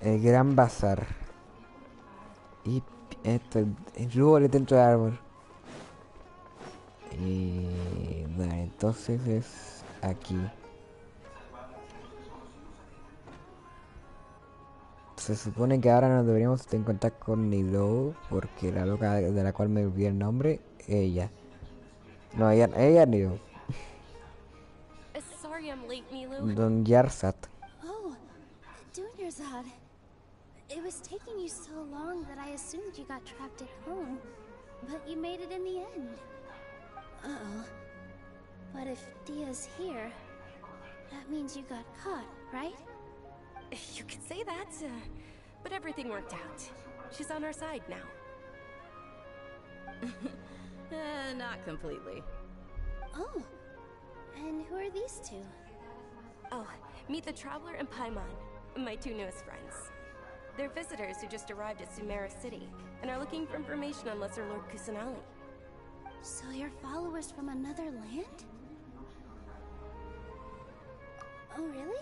El gran bazar. Y esto, el roble dentro del árbol. Y bueno, entonces es aquí. Se supone que ahora nos deberíamos de encontrar con Nilou, porque la loca de la cual me olvidé el nombre, ella. No, ella Nilou. Sorry I'm late, Nilou. Don Yarsat. Oh, Dunyarzad. It was taking you so long that I assumed you got trapped at home, but you made it in the end. Uh-oh. But if Dia's here, that means you got caught, right? You could say that, but everything worked out. She's on our side now. Not completely. Oh, and who are these two? Oh, meet the Traveler and Paimon, my two newest friends. They're visitors who just arrived at Sumeru City and are looking for information on Lesser Lord Kusanali. So you're followers from another land? Oh, really?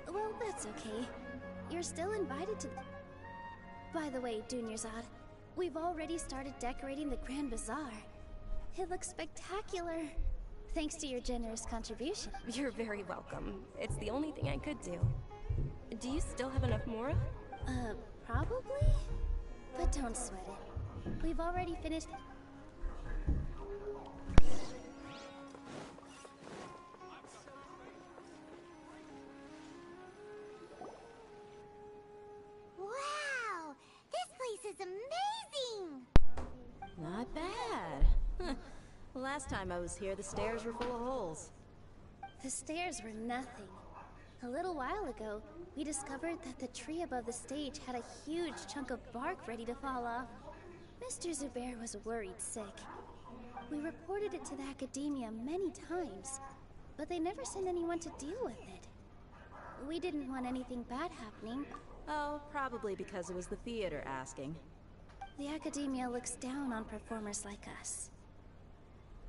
Well, that's okay. You're still invited to... By the way, Dunyarzad, we've already started decorating the Grand Bazaar. It looks spectacular. Thanks to your generous contribution. You're very welcome. It's the only thing I could do. Do you still have enough Mora? Probably? But don't sweat it. We've already finished... Wow! This place is amazing! Not bad. Last time I was here, the stairs were full of holes. The stairs were nothing. A little while ago, we discovered that the tree above the stage had a huge chunk of bark ready to fall off. Mr. Zubair was worried sick. We reported it to the academia many times, but they never sent anyone to deal with it. We didn't want anything bad happening. Oh, probably because it was the theater asking. The academia looks down on performers like us.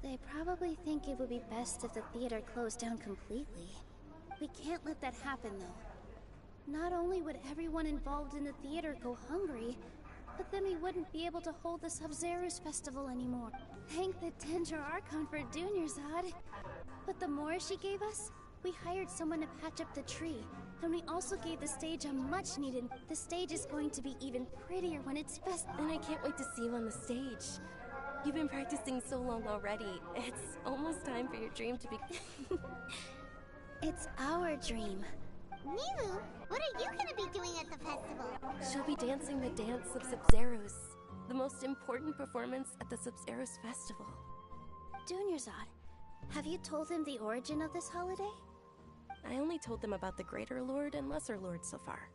They probably think it would be best if the theater closed down completely. We can't let that happen, though. Not only would everyone involved in the theater go hungry, but then we wouldn't be able to hold the Sub-Zerus festival anymore. Thank the Tendra Archon for Dunyarzad. But the more she gave us, we hired someone to patch up the tree, and we also gave the stage a much-needed... The stage is going to be even prettier when it's And I can't wait to see you on the stage. You've been practicing so long already. It's almost time for your dream to be... It's our dream. Nilou, what are you gonna be doing at the festival? She'll be dancing the dance of Sub-Zerus, the most important performance at the Sub-Zerus festival. Dunyarzad, have you told him the origin of this holiday? I only told them about the Greater Lord and Lesser Lord so far.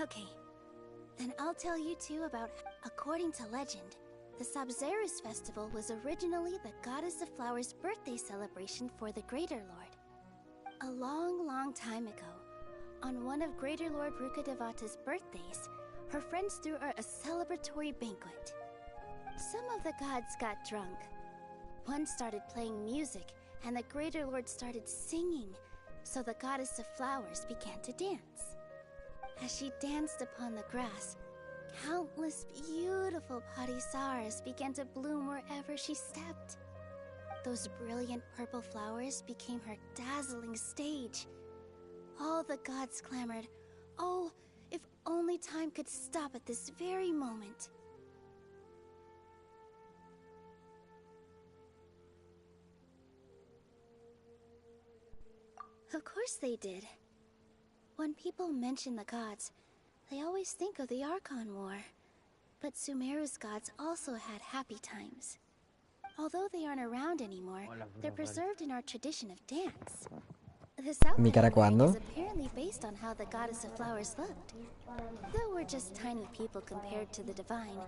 Okay, then I'll tell you two about... According to legend, the Sabzeruz festival was originally the Goddess of Flowers' birthday celebration for the Greater Lord. A long, long time ago, on one of Greater Lord Rukkhadevata's birthdays, her friends threw her a celebratory banquet. Some of the gods got drunk. One started playing music, and the Greater Lord started singing, so the Goddess of Flowers began to dance. As she danced upon the grass, countless beautiful parisaras began to bloom wherever she stepped. Those brilliant purple flowers became her dazzling stage. All the gods clamored, "Oh, if only time could stop at this very moment." Of course they did. When people mention the gods, they always think of the Archon War. But Sumeru's gods also had happy times. Although they aren't around anymore, they're preserved in our tradition of dance. The South ¿Mi cara Pole ring cuándo? is apparently based on how the Goddess of Flowers looked. Though we're just tiny people compared to the Divine,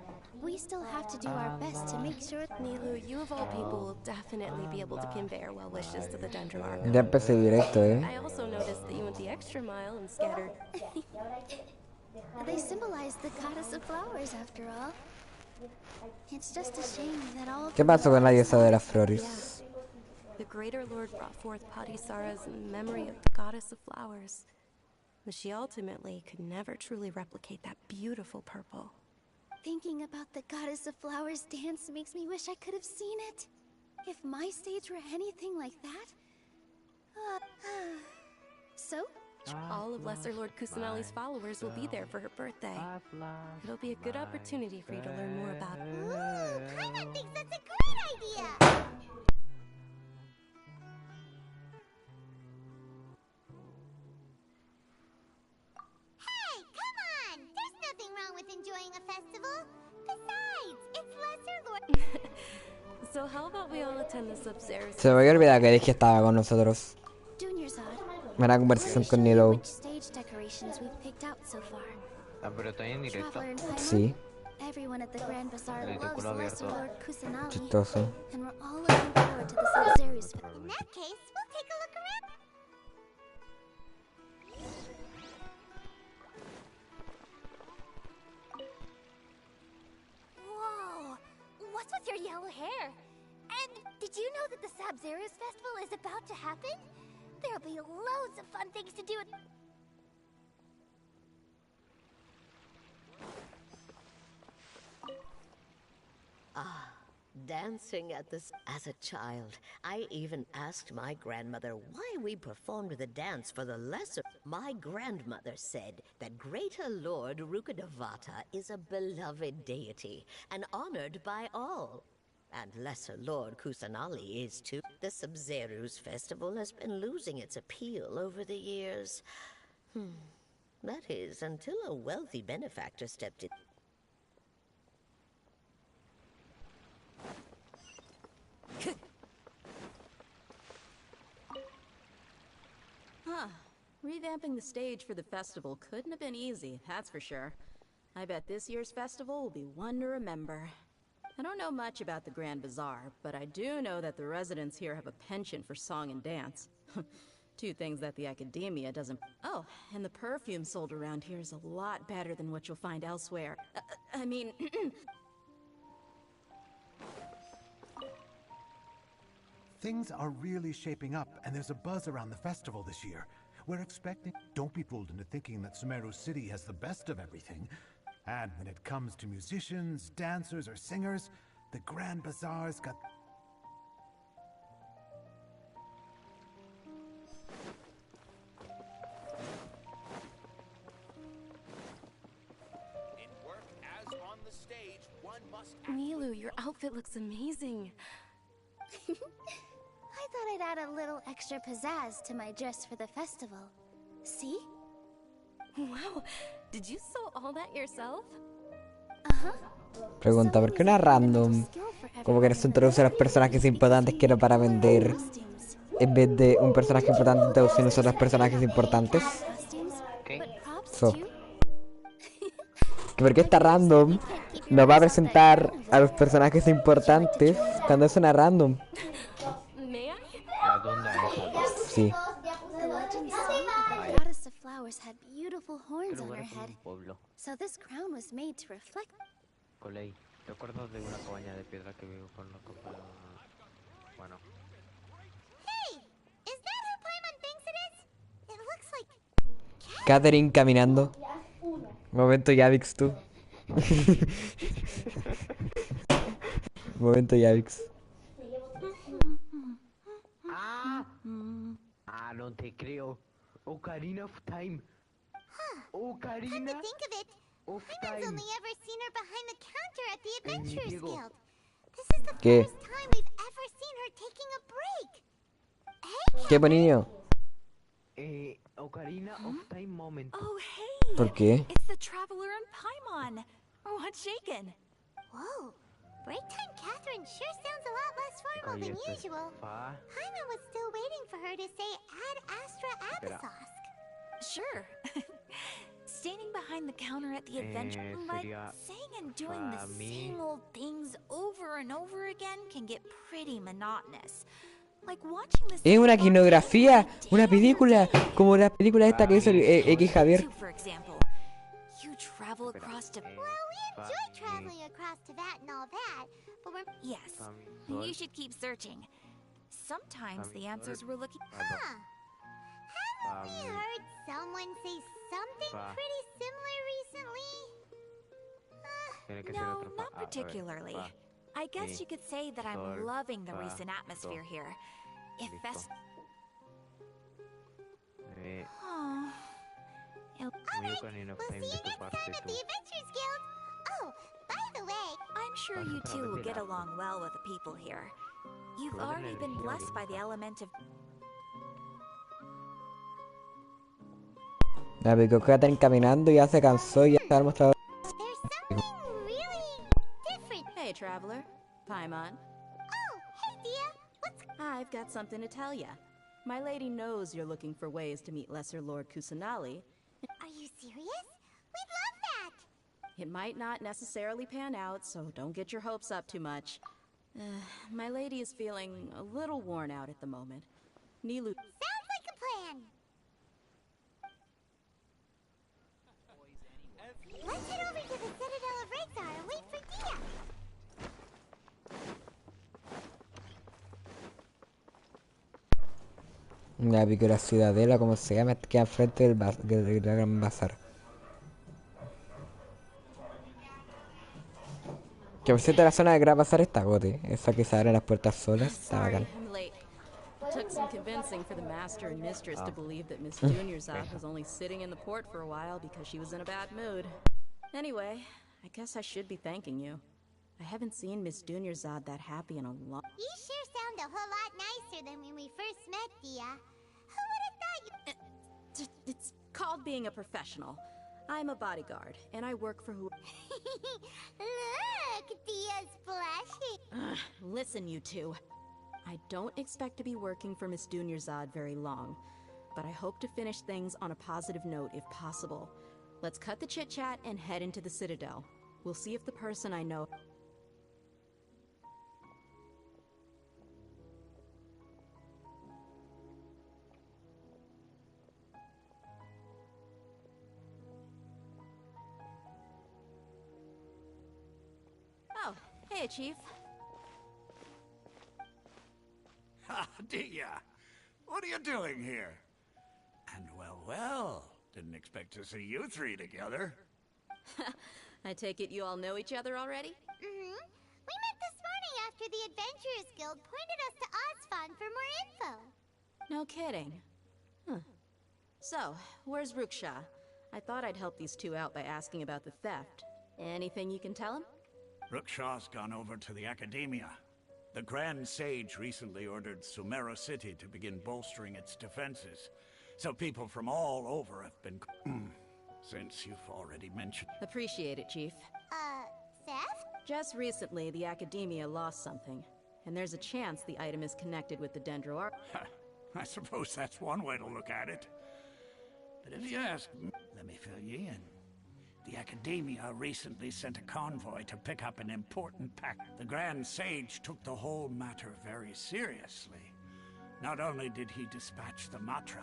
we still have to do our best to make sure... Nilou, you of all people will definitely be able to convey our well wishes to the Dendro Ya Archon. empecé directo, I also noticed that you went the extra mile and scattered... They symbolize the Goddess of Flowers, after all. It's just a shame that all... ¿Qué pasó con la diosa de las Yeah. flores? The Greater Lord brought forth Padisaras in memory of the Goddess of Flowers. But she ultimately could never truly replicate that beautiful purple. Thinking about the Goddess of Flowers dance makes me wish I could have seen it. If my stage were anything like that... So? All of Lesser Lord Kusanali's followers will be there for her birthday. It'll be a good opportunity for you to learn more about... Ooh, Paimon thinks that's a great idea! Hey, come on! There's nothing wrong with enjoying a festival. Besides, it's Lesser Lord... So how about we all attend the Sub-Zero... Se me había olvidado que dije estaba con nosotros. Junior Zod, Una let me conversación show con you Nilou. which stage decorations we've picked out so far. Ah, pero está en directo. Traveler and Paimon, Sí, everyone at the Grand Bazaar Ahí te loves culo Lesser abierto. Lord Kusanali, chistoso. and we're all looking forward to the Sub-Zero's In that case, we'll take a look around. Whoa! What's with your yellow hair? And did you know that the Sabzeruz festival is about to happen? There'll be loads of fun things to do at... Dancing at this as a child, I even asked my grandmother why we performed the dance for the lesser. My grandmother said that Greater Lord Rukkhadevata is a beloved deity and honored by all. And Lesser Lord Kusanali is too. The Sabzeruz festival has been losing its appeal over the years. That is, until a wealthy benefactor stepped in. Huh. Revamping the stage for the festival couldn't have been easy, that's for sure. I bet this year's festival will be one to remember. I don't know much about the Grand Bazaar, but I do know that the residents here have a penchant for song and dance. Two things that the academia doesn't... Oh, and the perfume sold around here is a lot better than what you'll find elsewhere. I mean... Things are really shaping up, and there's a buzz around the festival this year. We're expecting... Don't be fooled into thinking that Sumeru City has the best of everything. And when it comes to musicians, dancers, or singers, the Grand Bazaar's got... In work as on the stage, one must... Nilou, your outfit looks amazing. I thought I'd add a little extra pizzazz to my dress for the festival. See? Wow, did you sew all that yourself? Pregunta, ¿por qué una random? Como que nos introduce a los personajes importantes que era para vender, en vez de un personaje importante introduciendo a los personajes importantes. ¿Qué? So. Porque esta random nos va a presentar a los personajes importantes cuando es una random. May I? ¿A dónde es? Sí. The legends say that the goddess of flowers had beautiful ¿Qué horns on lugar her es como head, un pueblo? so this crown was made to reflect. Coley, ¿te acuerdas de una cabaña de piedra que vivo con los compañeros? Bueno, Hey! Is that who Paimon thinks it is? It looks like... Catherine caminando. Momento Yavix, tú. Momento Yavix. no te creo. Ocarina of Time. Come to Ocarina think of it, of Paimon's Time. only ever seen her behind the counter at the Adventurers Diego. Guild. This is the ¿Qué? first time we've ever seen her taking a break. Hey, ¿Qué niño? Ocarina of Time moment. Oh, hey! ¿Por qué? It's the Traveler and Paimon. What's shaken? Whoa. Break time Catherine sure sounds a lot less formal than usual. Paimon was still waiting for her to say Ad Astra Abyssosque. Sure. Standing behind the counter at the adventure, but saying and doing the same old things over and over again can get pretty monotonous. Like watching the Es una same quinografía, day una after película, day. como la película esta que hizo X Javier. For example, you travel across to... Well, we enjoy traveling across to that and all that, but we're... Yes, and you should keep searching. Sometimes the answers we're looking... Huh. Haven't we heard someone say something pretty similar recently? No, not particularly. I guess you could say that I'm loving the recent atmosphere here. If that's... Oh. Alright, we'll see you next time at the Adventurers Guild. Oh, by the way... I'm sure you two will get along well with the people here. You've already been blessed by the element of... La película Catherine caminando, ya se cansó y ya se ha mostrado. There's something really different. Hey, Traveler. Paimon. Oh, hey, Dia. What's... I've got something to tell ya. My lady knows you're looking for ways to meet Lesser Lord Kusanali. Are you serious? We'd love that. It might not necessarily pan out, so don't get your hopes up too much. My lady is feeling a little worn out at the moment. Nilou... Sounds like a plan. Let's head over to the Citadel of Rexar and wait for Dia. La película Ciudadela, como se llama, queda enfrente del Gran Bazar. Que por cierto la zona del Gran Bazar está gote. Esa que se abren las puertas solas, está Sorry, bacán. I'm late. Took some convincing for the master and mistress to believe that Miss Dunyarzad was only sitting in the port for a while because she was in a bad mood. Anyway, I guess I should be thanking you. I haven't seen Miss Dunyarzad that happy in a long... You sure sound a whole lot nicer than when we first met, Dia. Who would have thought you... It's called being a professional. I'm a bodyguard, and I work for who... Look, Dia's blushing. Listen, you two. I don't expect to be working for Miss Dunyarzad very long, but I hope to finish things on a positive note if possible. Let's cut the chit-chat and head into the Citadel. We'll see if the person I know... Oh, hey, Chief. Ah, Dia, what are you doing here? And well, didn't expect to see you three together. I take it you all know each other already? Mm-hmm. We met this morning after the Adventurers Guild pointed us to Ozfon for more info. No kidding. Huh. So, where's Ruksha? I thought I'd help these two out by asking about the theft. Anything you can tell him? Ruksha's gone over to the Academia. The Grand Sage recently ordered Sumeru City to begin bolstering its defenses. So people from all over have been... since you've already mentioned... Appreciate it, Chief. Theft? Just recently, the Academia lost something. And there's a chance the item is connected with the Dendro Arc. I suppose that's one way to look at it. But if you ask me, let me fill you in. The Academia recently sent a convoy to pick up an important pack. The Grand Sage took the whole matter very seriously. Not only did he dispatch the Matra,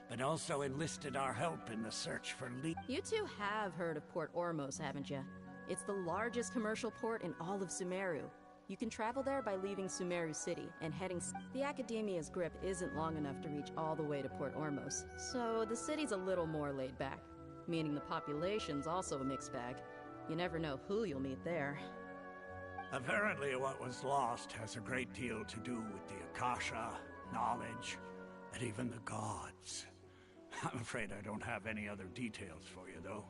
but also enlisted our help in the search for You two have heard of Port Ormos, haven't you? It's the largest commercial port in all of Sumeru. You can travel there by leaving Sumeru City and heading... The Academia's grip isn't long enough to reach all the way to Port Ormos, so the city's a little more laid back, meaning the population's also a mixed bag. You never know who you'll meet there. Apparently what was lost has a great deal to do with the Akasha, knowledge, and even the gods. I'm afraid I don't have any other details for you, though.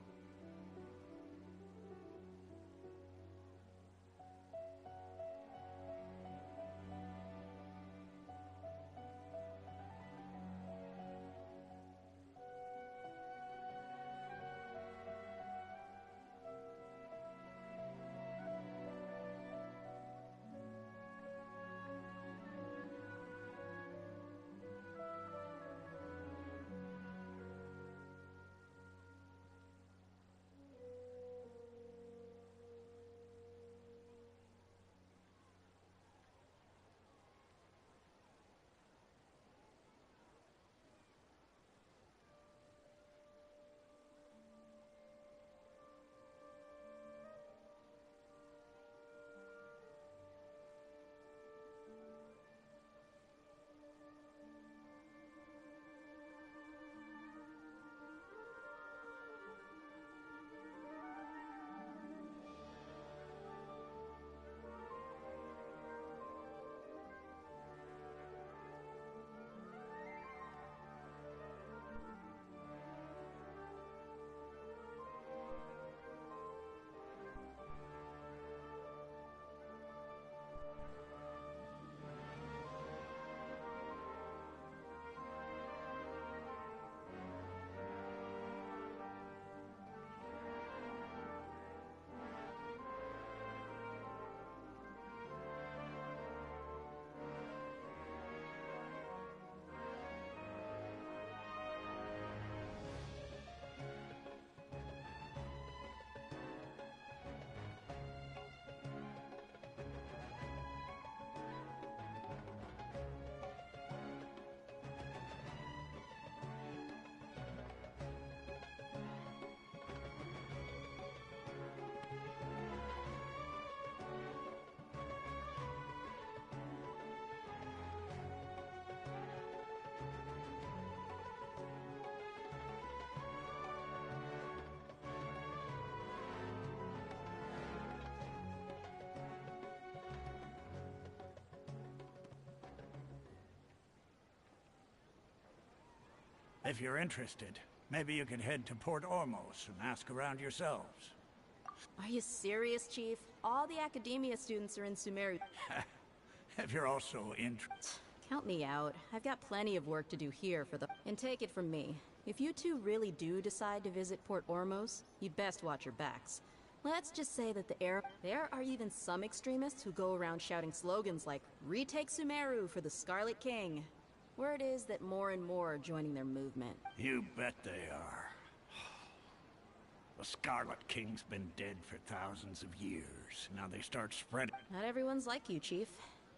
If you're interested, maybe you could head to Port Ormos and ask around yourselves. Are you serious, Chief? All the Academia students are in Sumeru. If you're also interested. Count me out. I've got plenty of work to do here for the... And take it from me. If you two really do decide to visit Port Ormos, you'd best watch your backs. Let's just say that there are even some extremists who go around shouting slogans like, "Retake Sumeru for the Scarlet King." Word is that more and more are joining their movement. You bet they are. The Scarlet King's been dead for thousands of years. Now they start spreading. Not everyone's like you, Chief.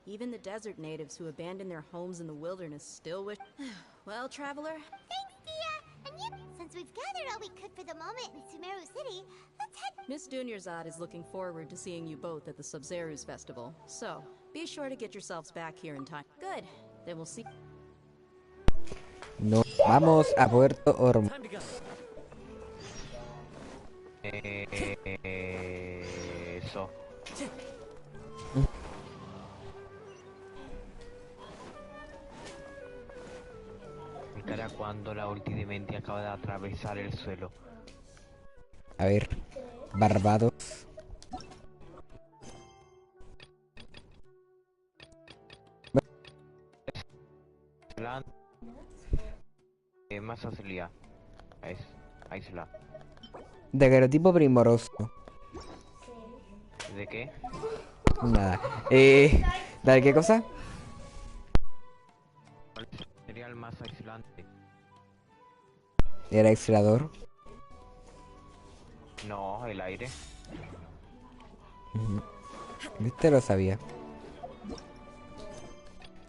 Even the desert natives who abandoned their homes in the wilderness still wish... Well, traveler? Thanks, Tia! And you... Since we've gathered all we could for the moment in Sumeru City, let's head... Miss Dunyarzad is looking forward to seeing you both at the Sub-Zeru's festival. So, be sure to get yourselves back here in time. Good. Then we'll see... Nos vamos a Puerto Ormos. Eso. Mi cara cuando la ulti de Menti acaba de atravesar el suelo. A ver, Barbados. Más facilidad. Ahí se la. Daguerrotipo primoroso. ¿De qué? Nada. ¿De qué cosa? Sería el más aislante. Era aislador. No, el aire. ¿Viste? Lo sabía.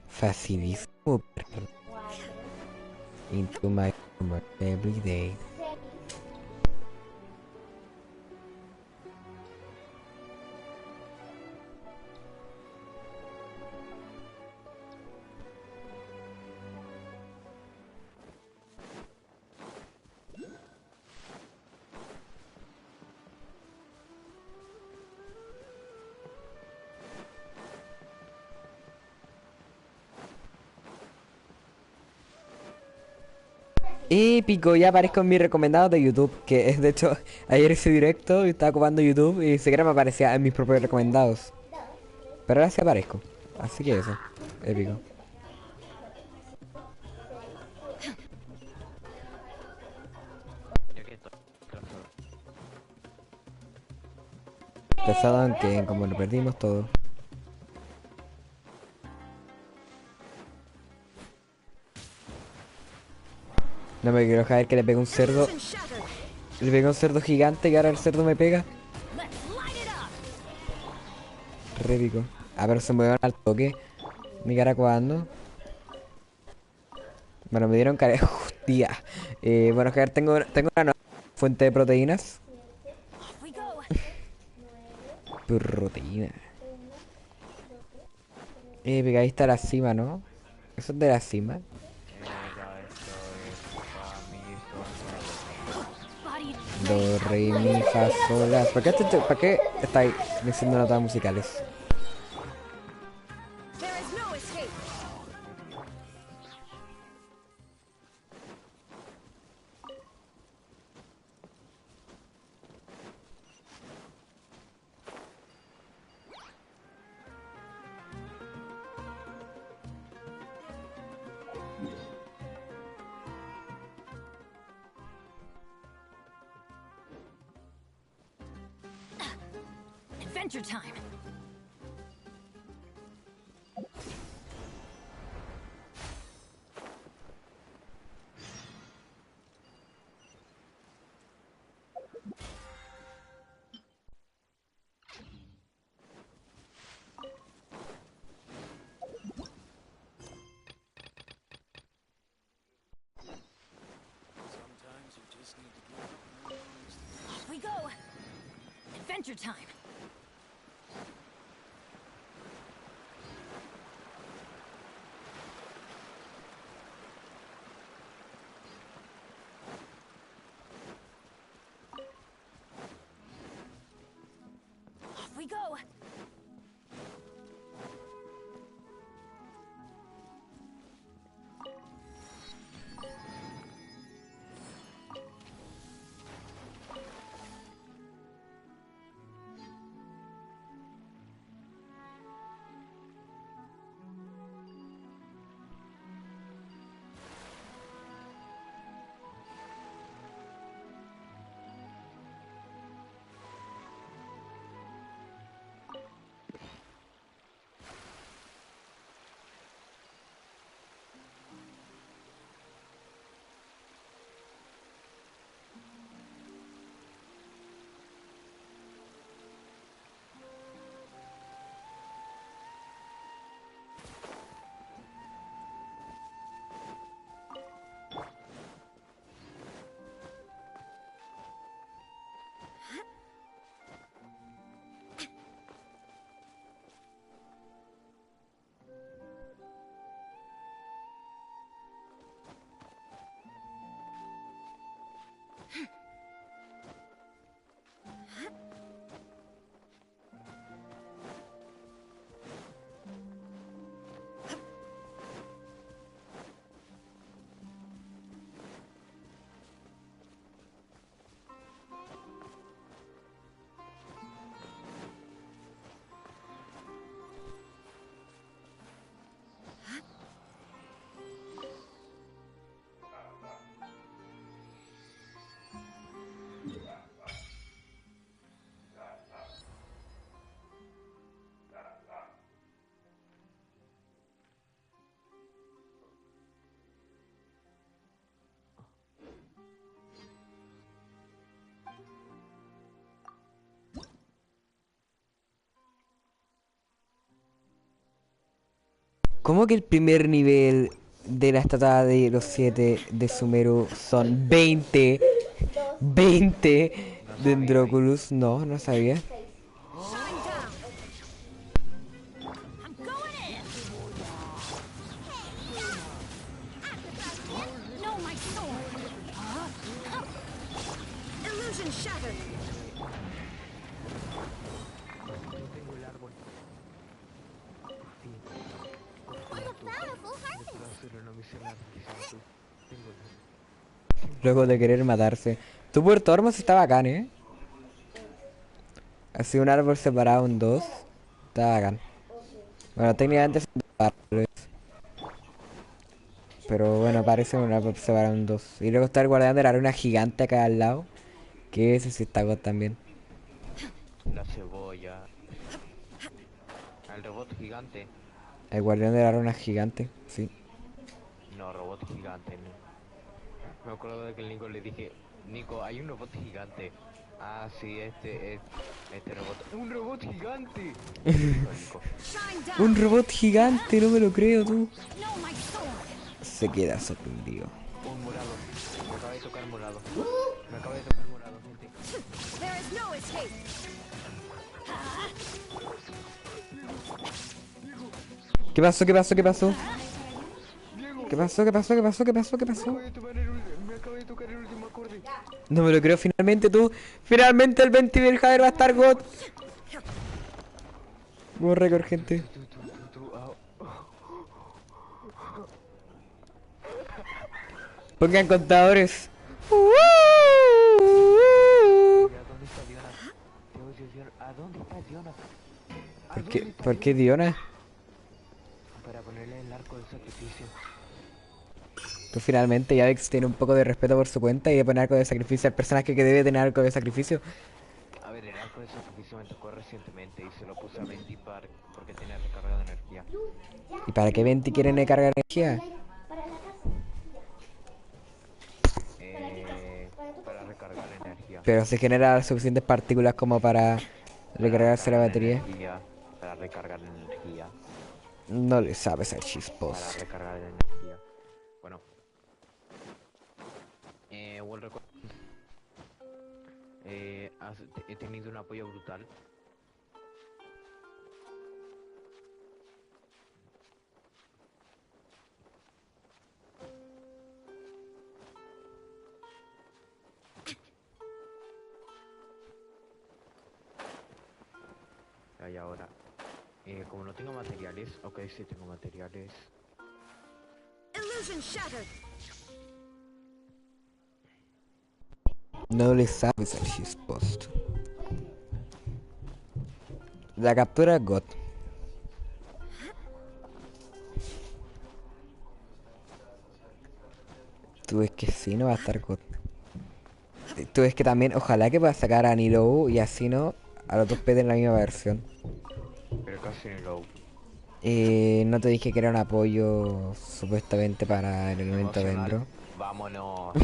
Facilísimo, perro. Into my summer every day. Épico, ya aparezco en mis recomendados de YouTube, que es de hecho, ayer hice directo y estaba ocupando YouTube y siquiera me aparecía en mis propios recomendados. Pero ahora sí aparezco, así que eso, épico. Yo que estoy. Pesado en que como lo perdimos todo. No me quiero caer que le pegue un cerdo. Le pegué un cerdo gigante y ahora el cerdo me pega. Re épico. Ah, pero se movieron al toque. Mi cara cuando. Bueno, me dieron cara. Hostia. Bueno, que tengo una nueva fuente de proteínas. Proteína. Ahí está la cima, ¿no? Eso es de la cima. Do, re, mi, fa, sol, la. ¿Para qué estáis diciendo notas musicales? Adventure time. Off we go. Adventure time. Off we go. ¿Cómo que el primer nivel de la estatua de los 7 de Sumeru son 20? 20 de Andróculus. No, no sabía. Luego de querer matarse. Tu Puerto Hermoso está bacán, Así un árbol separado en dos. Está bacán. Bueno, técnicamente son dos árboles. Pero bueno, parece un árbol separado en dos. Y luego está el guardián de la arena gigante acá al lado. Que ese sí está God también. La cebolla. El robot gigante. El guardián de la arena gigante, sí. No, robot gigante, no. Me acuerdo de que el Nico le dije, Nico, hay un robot gigante. Ah, sí, este robot. ¡Un robot gigante! Un robot gigante, no me lo creo tú. Se queda sorprendido. Un morado. Me acaba de tocar morado. Me acaba de tocar morado, gente. ¿Qué pasó? ¿Qué pasó? ¿Qué pasó? ¿Qué pasó? ¿Qué pasó? ¿Qué pasó? ¿Qué pasó? ¿Qué pasó? Me acaba de tocar el último acorde. No me lo creo, finalmente tú. Finalmente el 20 del Jader va a estar God. Buen récord, gente. Pongan contadores. ¿A dónde está Diona? ¿Por qué Diona? Para ponerle el arco del sacrificio. Tú finalmente ya ves que tiene un poco de respeto por su cuenta y de poner arco de sacrificio al personaje que debe tener arco de sacrificio. A ver, el arco de sacrificio me tocó recientemente y se lo puse a Venti porque tenía recarga de energía. ¿Y para qué Venti quiere recarga de energía? Para recargar energía. Pero se genera suficientes partículas como para recargarse la batería. Para recargar energía. No le sabes al chispos. Para recargar energía. Bueno. World Record. He tenido un apoyo brutal. Y ahora, como no tengo materiales, ok, sí tengo materiales. No le sabes al shitpost. La captura God. Tú ves que sí, no va a estar God. Tú ves que también, ojalá que pueda sacar a Nilou y así no, a los dos PD en la misma versión. Pero casi Nilou. No te dije que era un apoyo supuestamente para el elemento dentro. Vámonos.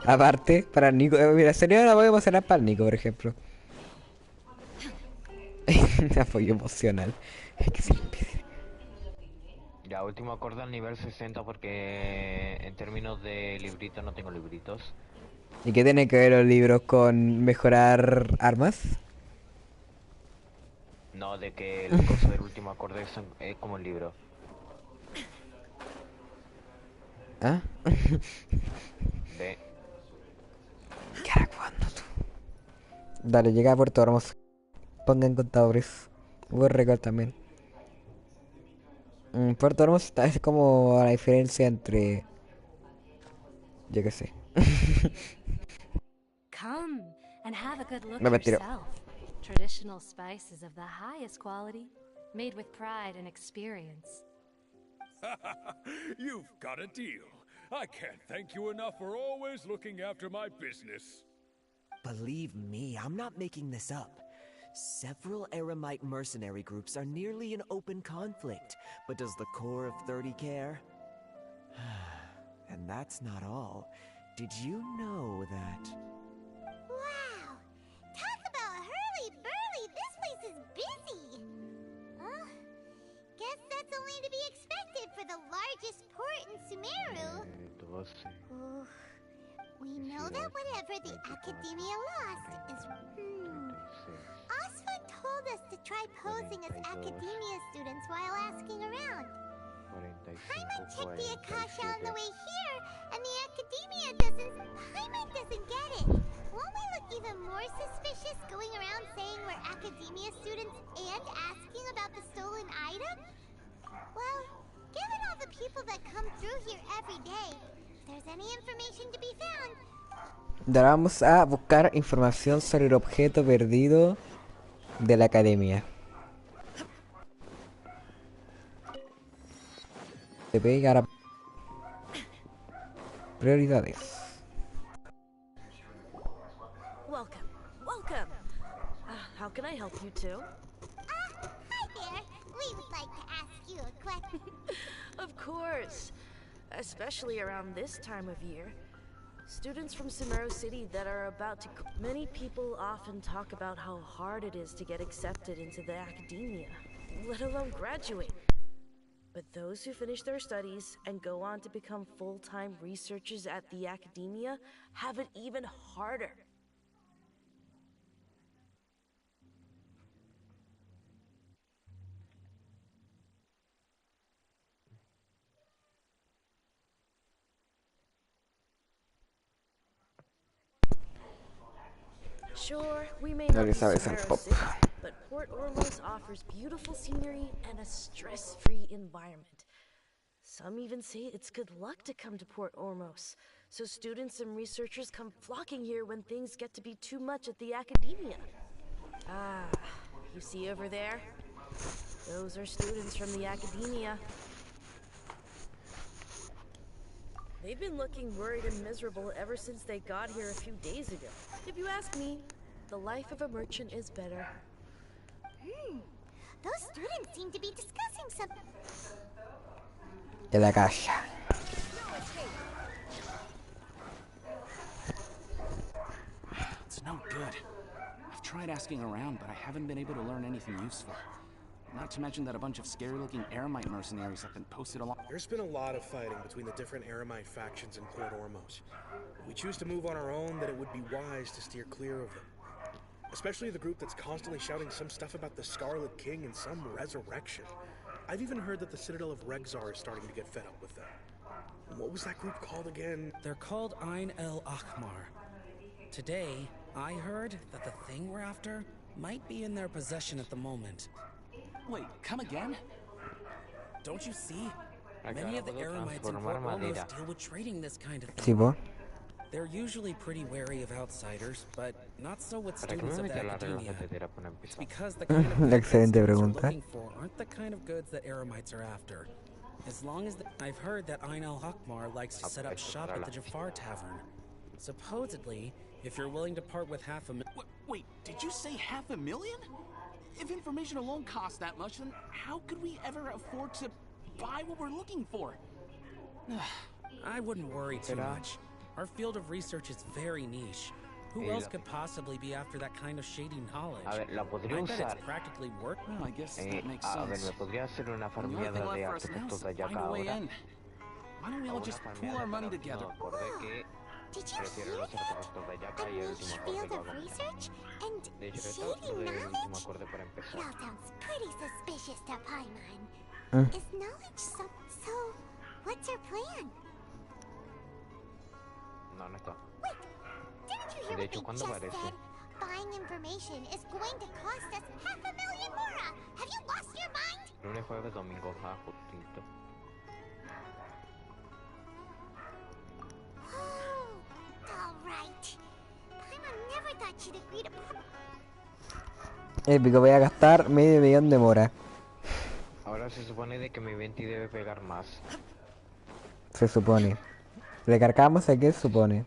Aparte, para el Nico, mira, sería un apoyo emocional para el Nico, por ejemplo. Apoyo emocional. Es que se le impide. Ya, último acorde al nivel 60 porque en términos de libritos no tengo libritos. ¿Y qué tienen que ver los libros con mejorar armas? No, de que el coso del último acorde es como el libro. ¿Ah? Ve. ¿Qué hará cuando tú? Dale, llega a Puerto Hermoso. Pongan contadores. Buen récord también. Puerto Hermoso es como la diferencia entre... Yo qué sé. Come and have a good look Me retiro. yourself. Traditional spices of the highest quality, made with pride and experience. You've got a deal. I can't thank you enough for always looking after my business. Believe me, I'm not making this up. Several Eremite mercenary groups are nearly in open conflict, but does the core of 30 care? And that's not all. Did you know that... Wow! Talk about hurly-burly! This place is busy! Guess that's only to be expected for the largest port in Sumeru. We know that whatever the Academia lost is... Osford told us to try posing as Academia students while asking around. Paimon checked the Akasha on the way here, and the Academia doesn't get it. Won't we look even more suspicious going around saying we're Academia students and asking about the stolen item? Well, given all the people that come through here every day, if there's any information to be found... Ahora vamos a buscar información sobre el objeto perdido de la academia. Te pega prioridades. Welcome, welcome. How can I help you too? Hi there. We would like to ask you a question. Of course. Especially around this time of year. Students from Sumeru City that are about to... Many people often talk about how hard it is to get accepted into the academia, let alone graduate. But those who finish their studies and go on to become full-time researchers at the academia have it even harder. Sure, we may not be Sumeru City, but Port Ormos offers beautiful scenery and a stress-free environment. Some even say it's good luck to come to Port Ormos, so students and researchers come flocking here when things get to be too much at the academia. Ah, you see over there? Those are students from the academia. They've been looking worried and miserable ever since they got here a few days ago. If you ask me, the life of a merchant is better. Those students seem to be discussing something. De la calle. It's no good. I've tried asking around, but I haven't been able to learn anything useful. Not to mention that a bunch of scary-looking Eremite mercenaries have been posted along. There's been a lot of fighting between the different Eremite factions in Port Ormos. If we choose to move on our own, then it would be wise to steer clear of them. Especially the group that's constantly shouting some stuff about the Scarlet King and some resurrection. I've even heard that the Citadel of Regzar is starting to get fed up with them. What was that group called again? They're called Ain el Akhmar. Today, I heard that the thing we're after might be in their possession at the moment. Wait, come again? Don't you see? Many of the Eremites in Port Ormos deal with trading this kind of thing. Sí, po. They're usually pretty wary of outsiders, but not so with students of the academia. It's because the kind of goods Excelente they're pregunta. looking for aren't the kind of goods that Eremites are after. As long as I've heard that Ain al-Hakmar likes to set up shop at the Jafar Tavern. Supposedly, if you're willing to part with Wait, did you say $500,000? If information alone costs that much, then how could we ever afford to buy what we're looking for? I wouldn't worry too much. Our field of research is very niche. Who else could possibly be after that kind of shady knowledge? A ver, la podría I bet usar. it's practically work. Well, I guess that makes A ver, sense. me podría hacer una The only thing farmeada de left for us now artefactos is de to allá find a way ahora. in. Why don't we all just pool our money together? No, acordé que Did you prefiero hear los that? artefactos de allá A y el niche último field acorde of que hago. research and De hecho, esto shady lo del último knowledge? acorde para It empezar. all sounds pretty suspicious to Paimon. Is knowledge so... What's our plan? No, no está. Didn't you hear De what hecho, they ¿cuándo just aparece? said? Buying information is going to cost us 500,000 mora! Have you lost your mind? Lunes, jueves, domingo, justito. Alright. Paimon never thought she'd agree to... Épico, voy a gastar $500,000 de mora. Ahora se supone de que mi 20 debe pegar más. Se supone. Recargamos aquí, se supone.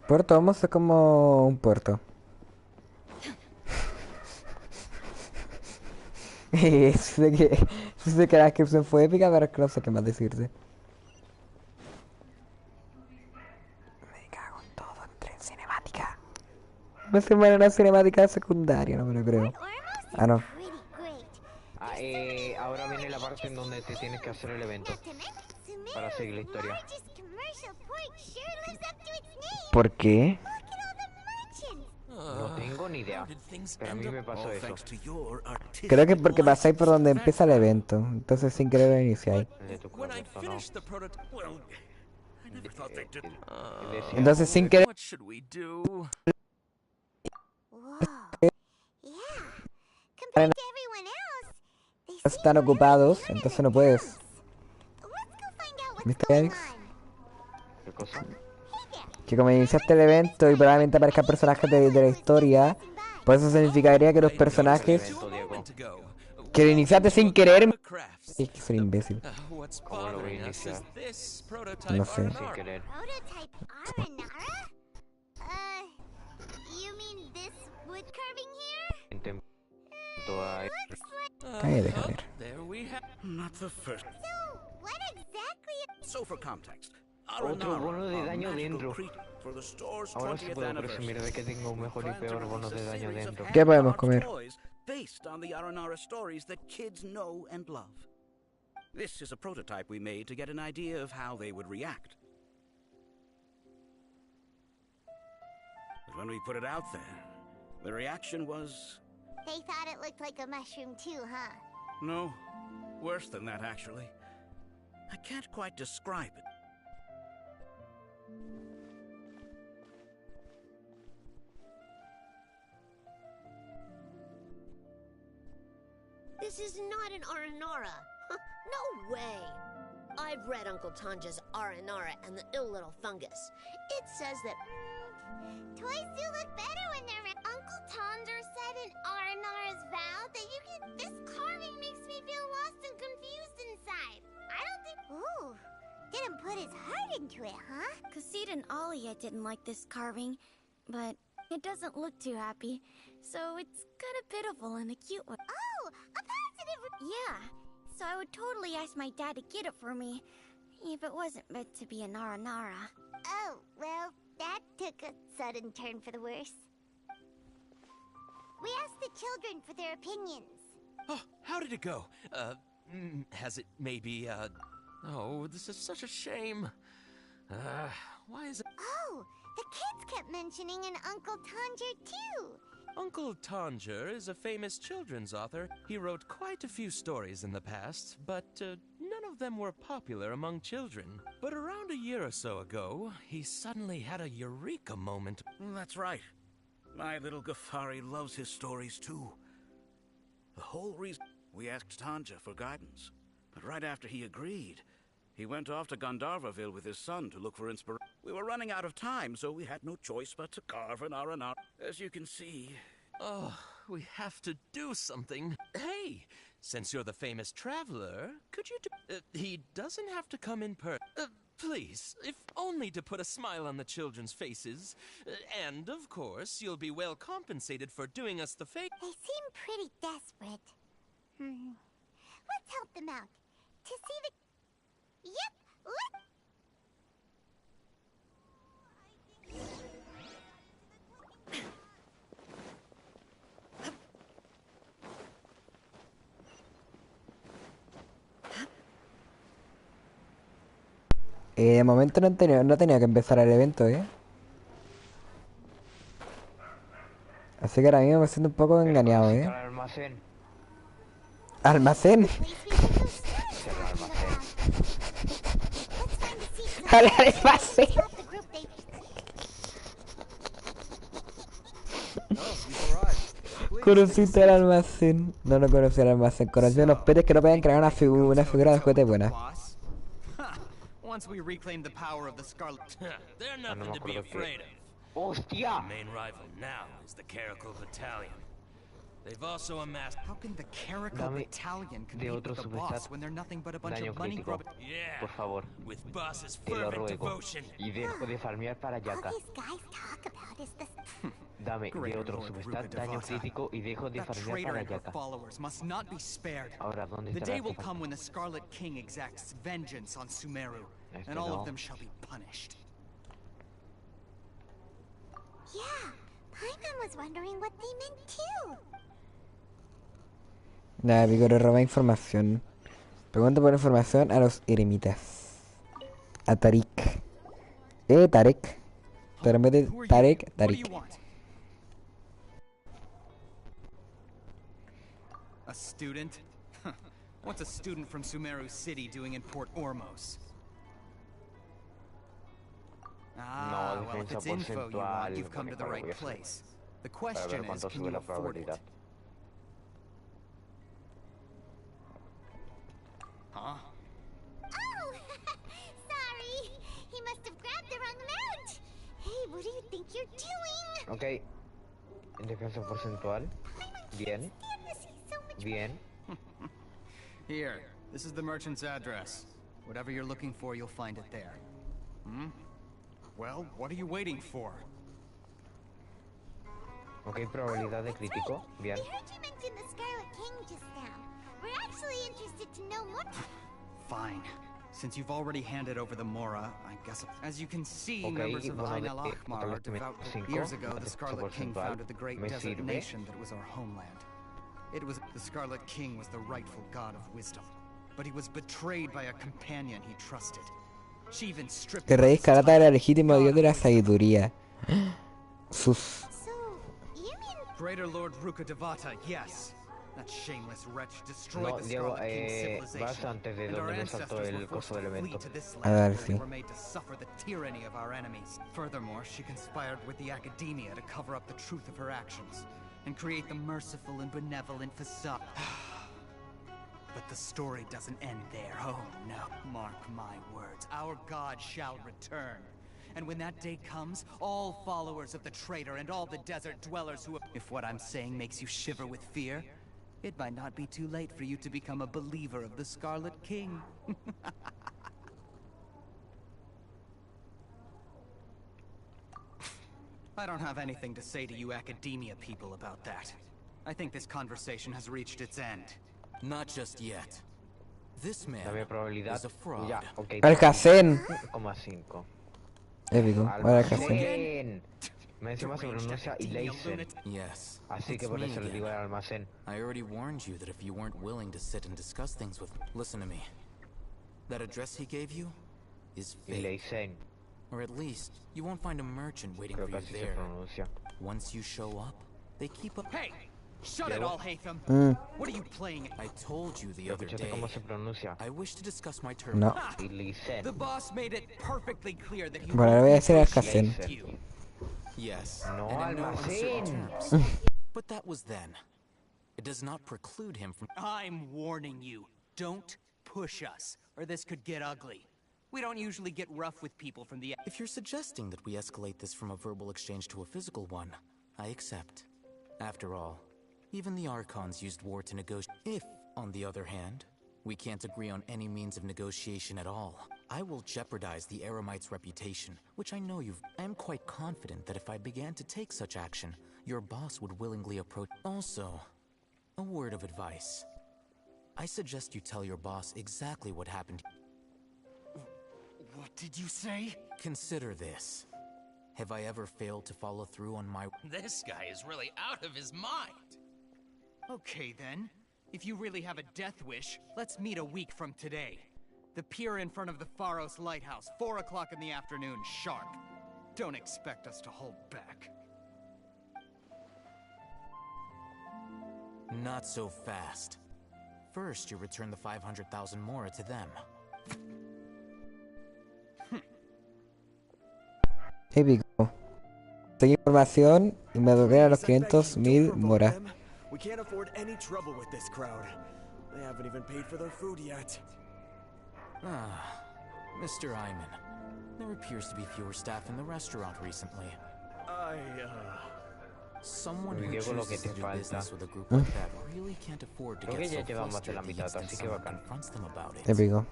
Puerto Vamos es como un puerto. Sé que la descripción fue épica, pero es que no sé qué más decirte. Me cago en todo, entré en cinemática. Me suman a una cinemática secundaria, no me lo creo. Ah, no. Ahora viene la parte en donde te tienes que hacer el evento para seguir la historia. ¿Por qué? No tengo ni idea, pero a mí me pasó eso. Creo que es porque pasáis por donde empieza el evento. Entonces sin querer lo iniciáis. Entonces sin querer... Están ocupados, entonces no puedes. ¿Viste, Alex? ¿Qué cosa? Que como iniciaste el evento y probablemente aparezcan personajes de la historia, pues eso significaría que los personajes que lo iniciaste sin querer... Es que soy imbécil. ¿Cómo lo voy a iniciar? No sé. Sin querer. Ahí, déjame ver. Otro bono de daño dentro. Ahora sí puedo presumir de que tengo un mejor y peor bono de daño dentro. ¿Qué podemos comer? Based on the Aranara stories that kids know and love. This is a prototype we made to get an idea of how they would react. But when we put it out there, the reaction was... They thought it looked like a mushroom too, huh? No, worse than that actually. I can't quite describe it. This is not an Aranara. No way. I've read Uncle Tanja's Aranara and the ill little fungus. It says that... Toys do look better when they're... Uncle Tanja said in Aranara's vow that you can... This carving makes me feel lost and confused inside. I don't think... Ooh, didn't put his heart into it, huh? Kassid and Alia didn't like this carving, but it doesn't look too happy, so it's kind of pitiful and a cute one. Oh, a positive... Yeah, so I would totally ask my dad to get it for me, if it wasn't meant to be an Aranara. Oh, well, that took a sudden turn for the worse. We asked the children for their opinions. Oh, how did it go? Has it maybe, Oh, this is such a shame. Why is it... Oh, the kids kept mentioning an Uncle Tanger, too. Uncle Tanger is a famous children's author. He wrote quite a few stories in the past, but none of them were popular among children. But around a year or so ago, he suddenly had a eureka moment. That's right. My little Ghaffari loves his stories too. The whole reason we asked Tanja for guidance. But right after he agreed, he went off to Gandharvaville with his son to look for inspiration. We were running out of time, so we had no choice but to carve an Aranara. As you can see... Oh, we have to do something. Hey, since you're the famous traveler, could you do... he doesn't have to come in person. Please, if only to put a smile on the children's faces. And, of course, you'll be well compensated for doing us the favor. They seem pretty desperate. Let's help them out. To see the... Yep, let's... De momento no tenía que empezar el evento, Así que ahora mismo me siento un poco engañado, Al almacén. ¿Almacén? ¡Al almacén! Conociste el almacén. No, no conocí el almacén. Conocí a los peces que no podían crear una figura de juguete buena. Once we reclaim the power of the Scarlet... They're nothing to be afraid of. ¡Hostia! The main rival now is the Caracal Battalion. They've also amassed... How can the Caracal Battalion compete with the boss when they're nothing but a bunch of money grubbing... Yeah, por favor, with boss's te lo fervent ruego. devotion. Y dejo de farmear para Yaka. Dame de otro substat daño crítico y dejo de farmear para Yaka. Ahora, ¿dónde The está day la will jefa? come when the Scarlet King exacts vengeance on Sumeru, and all of them shall be punished. Yeah, Paimon was wondering what they meant too. Nada, Épico le roba información. Pregunta por información a los eremitas. A Tarik. Tarek. Pero en vez de Tarek, Tarik. A student? What's a student from Sumeru City doing in Port Ormos? Ah, well, if it's info you want, you've come to the right place. The question is, can you afford it? Huh? Oh! Sorry! He must have grabbed the wrong amount! Hey, what do you think you're doing? Ok. Indefensa porcentual. Bien. Bien. Here, this is the merchant's address. Whatever you're looking for, you'll find it there. Hmm? Well, what are you waiting for? Ok, probabilidad de crítico. Bien. We heard you mention the Scarlet King just now. We're actually interested to know more. Fine. Since you've already handed over the Mora, I guess... As you can see, members of Ain al-Ahmar are devout... Years ago, the Scarlet King founded the great desert nation that was our homeland. It was... The Scarlet King was the rightful god of wisdom. But he was betrayed by a companion he trusted. She even stripped... El rey Escarlata era el legítimo dios de la sabiduría. Sus... Greater Lord Rukkhadevata, yes. That shameless wretch destroyed No, the Diego, Scarlet King's vas civilization. antes de And our donde me saltó ancestors el were forced coso de to flee elemento. to this A land ver, where they sí. were made to suffer the tyranny of our enemies. Furthermore, she conspired with the academia to cover up the truth of her actions and create the merciful and benevolent facade. But the story doesn't end there. Oh no. Mark my words. Our god shall return. And when that day comes, all followers of the traitor and all the desert dwellers who... If what I'm saying makes you shiver with fear, it might not be too late for you to become a believer of the Scarlet King. I don't have anything to say to you academia people about that. I think this conversation has reached its end. Not just yet. This man Dame probabilidad. is a fraud. Ya, ok. Alhacén. 5,5. Épico. Vale, Alhacén. Almacén. Me encima se pronuncia Ileisen. Yes. Así que por eso le digo el almacén. I already warned you that if you weren't willing to sit and discuss things with... Listen to me. That address he gave you is fake. Ileisen. Or at least, you won't find a merchant waiting Creo for que you así se there. pronuncia. Once you show up, they keep up... Hey! Shut it all, Hatham! What are you playing? I told you the other day. ¿Cómo se pronuncia? I wish to discuss my terms. No. Ileisen. The boss made it perfectly clear that he Bueno, ahora voy a hacer Alhacén. Yes. No, and in no almacén. uncertain terms. But that was then. It does not preclude him from... I'm warning you. Don't push us, or this could get ugly. We don't usually get rough with people from the... If you're suggesting that we escalate this from a verbal exchange to a physical one, I accept. After all, even the Archons used war to negotiate. If, on the other hand, we can't agree on any means of negotiation at all, I will jeopardize the Eremite's reputation, which I know you've... I am quite confident that if I began to take such action, your boss would willingly approach... Also, a word of advice. I suggest you tell your boss exactly what happened. What did you say? Consider this. Have I ever failed to follow through on my... This guy is really out of his mind. Okay then. If you really have a death wish, let's meet a week from today. The pier in front of the Pharos Lighthouse, 4 o'clock in the afternoon, sharp. Don't expect us to hold back. Not so fast. First, you return the 500,000 Mora to them. Épico. Tengo información y me devolverán los 500.000 Mora. We can't afford any trouble with this crowd. They haven't even paid for their food yet. Ah, Mr. Iman. There appears to be fewer staff in the restaurant recently. Someone who chooses to do business with a group like that really can't afford to get so flustered the instant someone confronts them about it. Épico.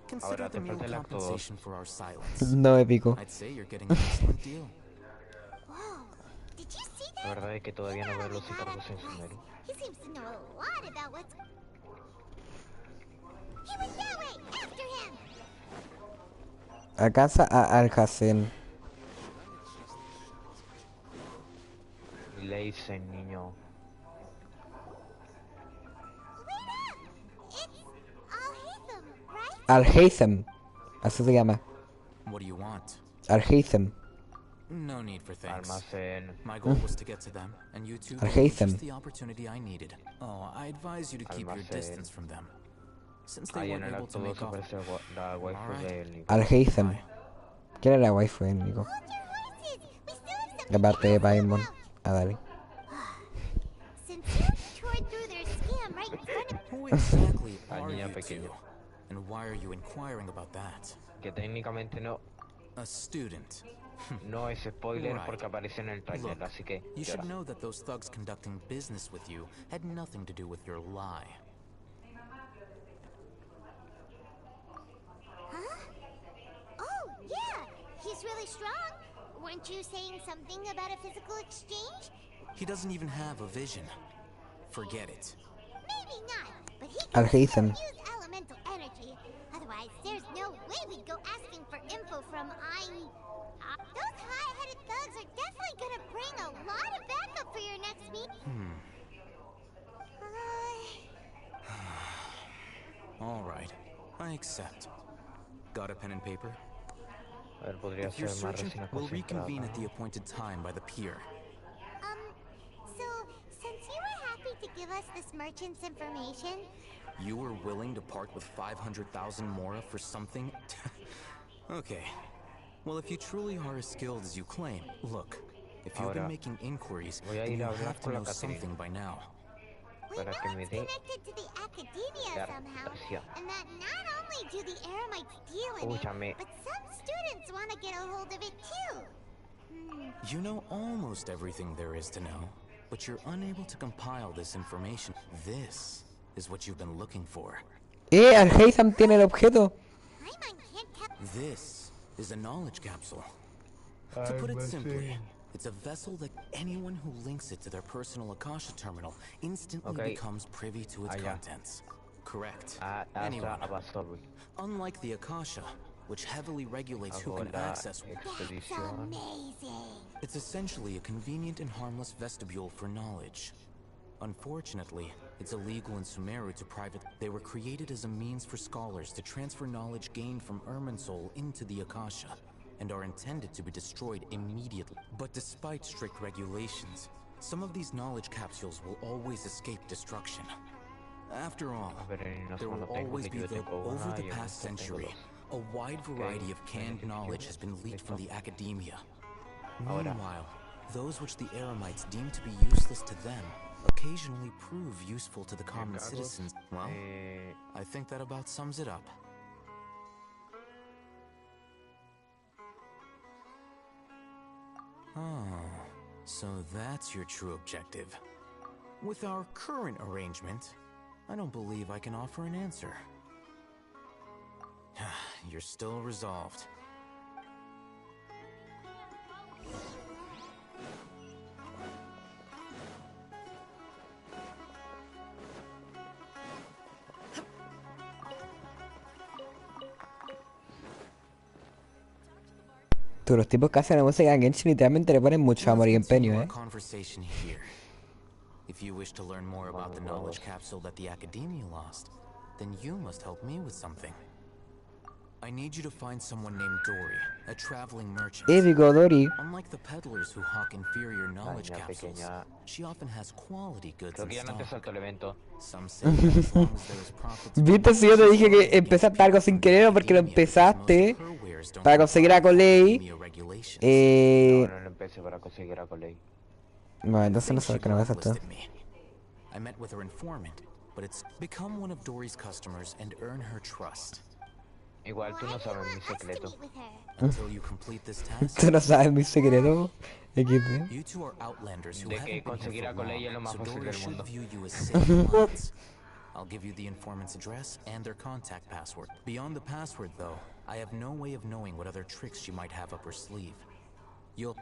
Consider the meal compensation for our silence. No, épico. I'd say you're getting an excellent deal. Did you see that? La verdad es que todavía no veo los encargos en Sumeru. He seems to know a lot about what's... He went that way! After him! Alcanza a Alhacén. Leisen, niño. Alhaitham. Así se llama. What do you want? Alhaitham. No need for thanks. Almacén. My goal was to get to them, and you two Alhaitham. gave me just the opportunity I needed. Oh, I advise you to keep your distance from them, since they weren't able to make off. Alhaitham. ¿Quién era la waifu, Nico? Aparte de Paimon. Ah, dale. Who exactly are you two? And why are you inquiring about that? Que técnicamente no. A student. No es spoiler Right. porque aparece en el trailer, Look, así que you should llora. know that those thugs conducting business with you had nothing to do with your lie. Huh? Oh, yeah! He's really strong! Weren't you saying something about a physical exchange? He doesn't even have a vision. Forget it. Maybe not, but he can Alhaitham. use elemental energy. Otherwise, there's no way we'd go asking for info from those high-headed thugs are definitely gonna bring a lot of backup for your next meeting. All right, I accept. Got a pen and paper? A ver, podría If you're ser más certain, resina we'll concentrada. reconvene at the appointed time by the pier. So, since you were happy to give us this merchant's information, You were willing to part with 500,000 mora for something? Okay. Well, if you truly are as skilled as you claim, look, if you've been Ahora, making inquiries, voy a then ir you a hablar have to con la know Caterina. something by now. we Para know que me it's dé connected to the academia somehow, adaptación. and that not only do the Eremites deal in Escúchame. it, but some students want to get a hold of it too. You know almost everything there is to know, but you're unable to compile this information. This is what you've been looking for. Alhaitham tiene el objeto. This is a knowledge capsule. To put it simply, it's a vessel that anyone who links it to their personal Akasha terminal instantly becomes privy to its contents. Correct. Anyone. Unlike the Akasha, which heavily regulates who can access it's essentially a convenient and harmless vestibule for knowledge. Unfortunately, it's illegal in Sumeru to private. They were created as a means for scholars to transfer knowledge gained from Irminsul into the Akasha, and are intended to be destroyed immediately. But despite strict regulations, some of these knowledge capsules will always escape destruction. After all, there will always be over the past century, a wide variety of canned knowledge has been leaked from the academia. Meanwhile, those which the Eremites deem to be useless to them occasionally prove useful to the common citizens. Well, I think that about sums it up. Oh, so that's your true objective. With our current arrangement, I don't believe I can offer an answer. You're still resolved. Tú, los tipos que hacen la música en Genshin literalmente le ponen mucho amor y empeño, Our conversation here. If you wish to learn more about the knowledge capsule that the Academia lost, then you must help me with something. I need you to find someone named Dory, a traveling merchant. Épico, Dory. Unlike the peddlers who hawk inferior knowledge capsules, she often has quality goods in stock. Some say that as long as there is profit to ¿Viste si yo te dije que empezaste algo sin querer o porque lo empezaste para conseguir a Colei? No lo empecé para conseguir a Colei. Bueno, entonces no sé por qué no me esto. I met with her informant, but it's become one of Dory's customers and earn her trust. Igual tú no sabes mi secreto. Until you complete this task. Tú no sabes mi secreto. XD. You two are outlanders who De haven't que been conseguir here a for Colei es lo long, más so fácil Dory del should mundo. view you as safe clients. I'll give you the informant's address and their contact password. Beyond the password, though, I have no way of knowing what other tricks she might have up her sleeve. You'll...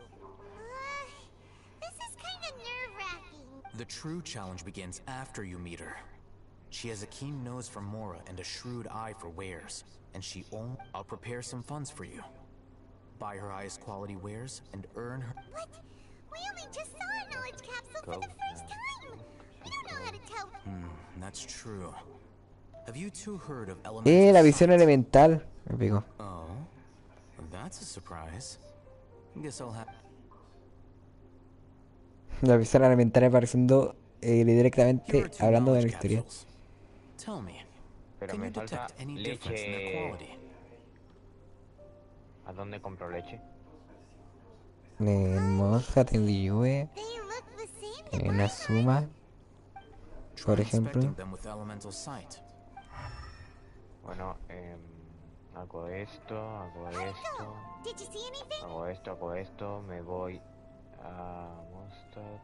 This is kind of nerve-wracking. The true challenge begins after you meet her. She has a keen nose for mora and a shrewd eye for wares, and I'll prepare some funds for you. Buy her highest quality wares and earn her... What We only just saw a knowledge capsule for the first time. We don't know how to tell. That's true. Have you two heard of La elemental visión sight? elemental. Épico. Oh, that's a surprise. Guess I'll have. La visión elemental apareciendo directamente hablando de la historia. Tell me, Pero can me you falta detect any difference in their leche. quality? ¿A dónde compro leche? En Monza, Tenryue, en Azuma, por ejemplo. Inspecting them with elemental sight. Bueno, hago esto, hago esto. Hago esto, me voy a Monster.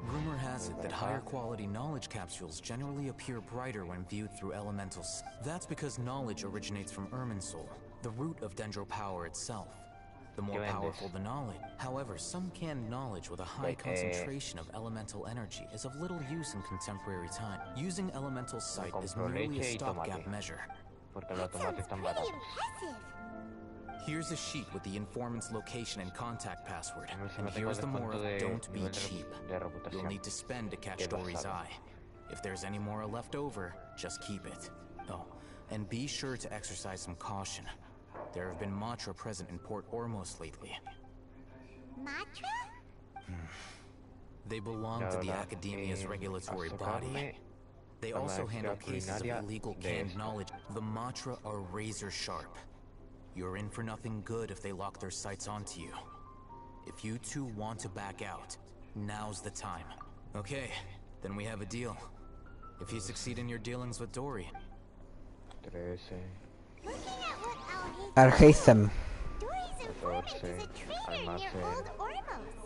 Rumor has it that higher quality knowledge capsules generally appear brighter when viewed through elementals. That's because knowledge originates from Irminsul, the root of Dendro power itself. The more powerful the knowledge. However, some canned knowledge with a high concentration of elemental energy is of little use in contemporary time. Using elemental sight is merely a stopgap measure. Porque los tomates están baratos. Here's a sheet with the informant's location and contact password. And here's the moral: don't be cheap. You'll need to spend to catch Dory's eye. If there's any moral left over, just keep it. Oh, and be sure to exercise some caution. There have been Matra present in Port Ormos lately. Matra? They belong to the Academia's regulatory body. They also handle cases of illegal canned knowledge. The Matra are razor sharp. You're in for nothing good if they lock their sights onto you. If you two want to back out, now's the time. Okay, then we have a deal. If you succeed in your dealings with Dory. Alhaitham. Dory's informant is a trader near Old Ormos.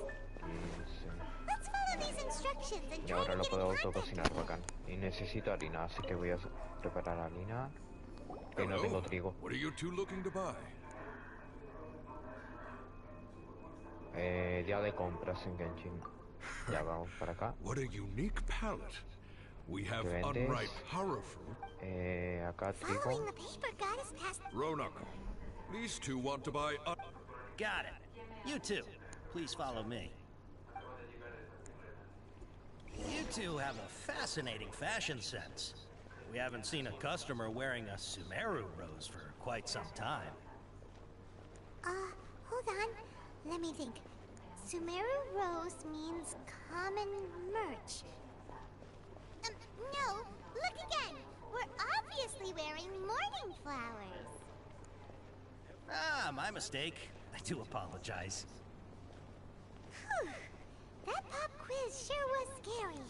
Let's follow these instructions and Y try ahora to lo get puedo in contact. autococinar, bacán. Y necesito harina, así que voy a preparar harina. Que no tengo trigo. What are you two looking to buy? Día de compras en Genshin. Ya vamos para acá. What a unique palette. We have ¿Qué vendes? unripe horror fruit. Acá trigo. Ronak, these two want to buy. Got it. You two, please follow me. You two have a fascinating fashion sense. We haven't seen a customer wearing a Sumeru rose for quite some time. Hold on. Let me think. Sumeru rose means common merch. No, look again. We're obviously wearing morning flowers. Ah, my mistake. I do apologize. Whew. That pop quiz sure was scary.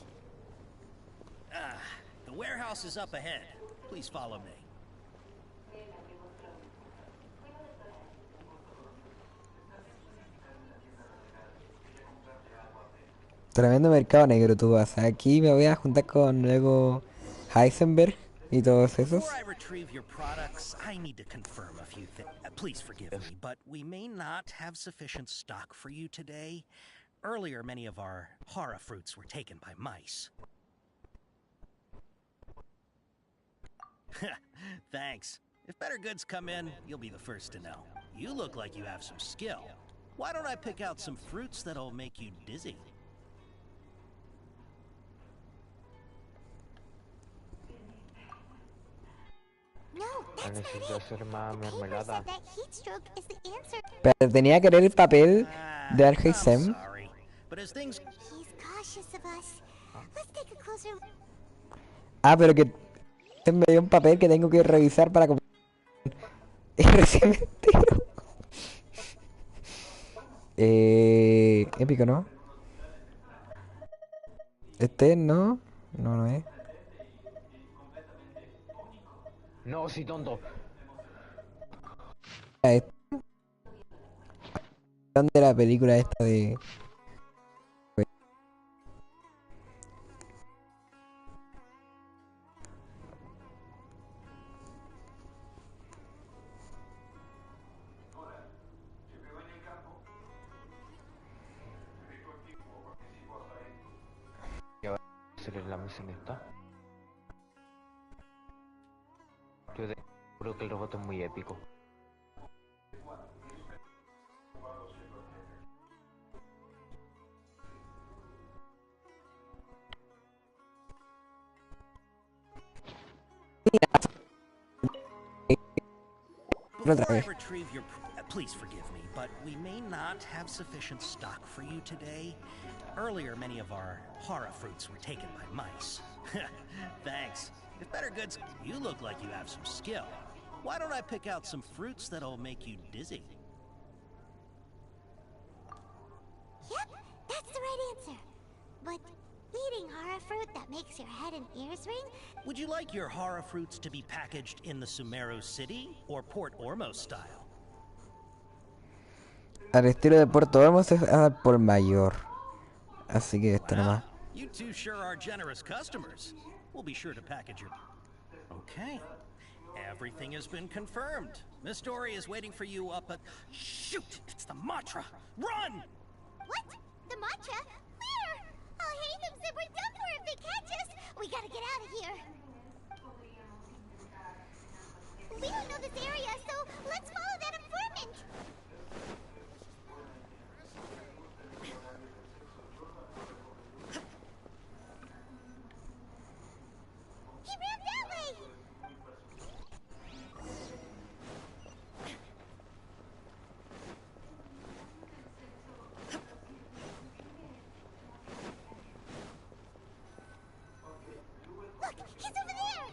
Ah, the warehouse is up ahead. Please follow me. Tremendo mercado negro tú vas. Aquí me voy a juntar con luego Heisenberg y todos esos. Before I retrieve your products, I need to confirm a few things. Please forgive me, but we may not have sufficient stock for you today. Earlier, many of our hara fruits were taken by mice. Thanks. If better goods come in, you'll be the first to know. You look like you have some skill. Why don't I pick out some fruits that'll make you dizzy? No, that's Necesito hacer más paper mermelada. said that heat stroke is the answer. Pero tenía que leer el papel de Alhaitham. Sorry, but as things... He's cautious of us. Let's take a closer look. Ah, pero que me dio un papel que tengo que revisar para comprar. Y recién me entero. Épico, ¿no? Este no. No, no es. No, sí, tonto. ¿Dónde la película esta de...? ¿Qué va a hacer en la misión esta? Yo creo que el robot es muy épico. Otra Before I vez. retrieve your... please forgive me, but we may not have sufficient stock for you today. Earlier, many of our hara fruits were taken by mice. Thanks. If better goods... You look like you have some skill. Why don't I pick out some fruits that'll make you dizzy? Yep, that's the right answer. But eating hara fruit that makes your head and ears ring? Would you like your hara fruits to be packaged in the Sumeru City or Port Ormos style? Al estilo de Puerto Olmos es al por mayor. Así que esto nomás. You two sure are generous customers. We'll be sure to package your... Okay. Everything has been confirmed. Miss Dory is waiting for you up at... Shoot! It's the Matra! Run! What? The matcha? Where? I'll hate them if we're done for if they catch us. We gotta get out of here. We don't know this area, so let's follow that informant. He ran that way. Look, he's over there.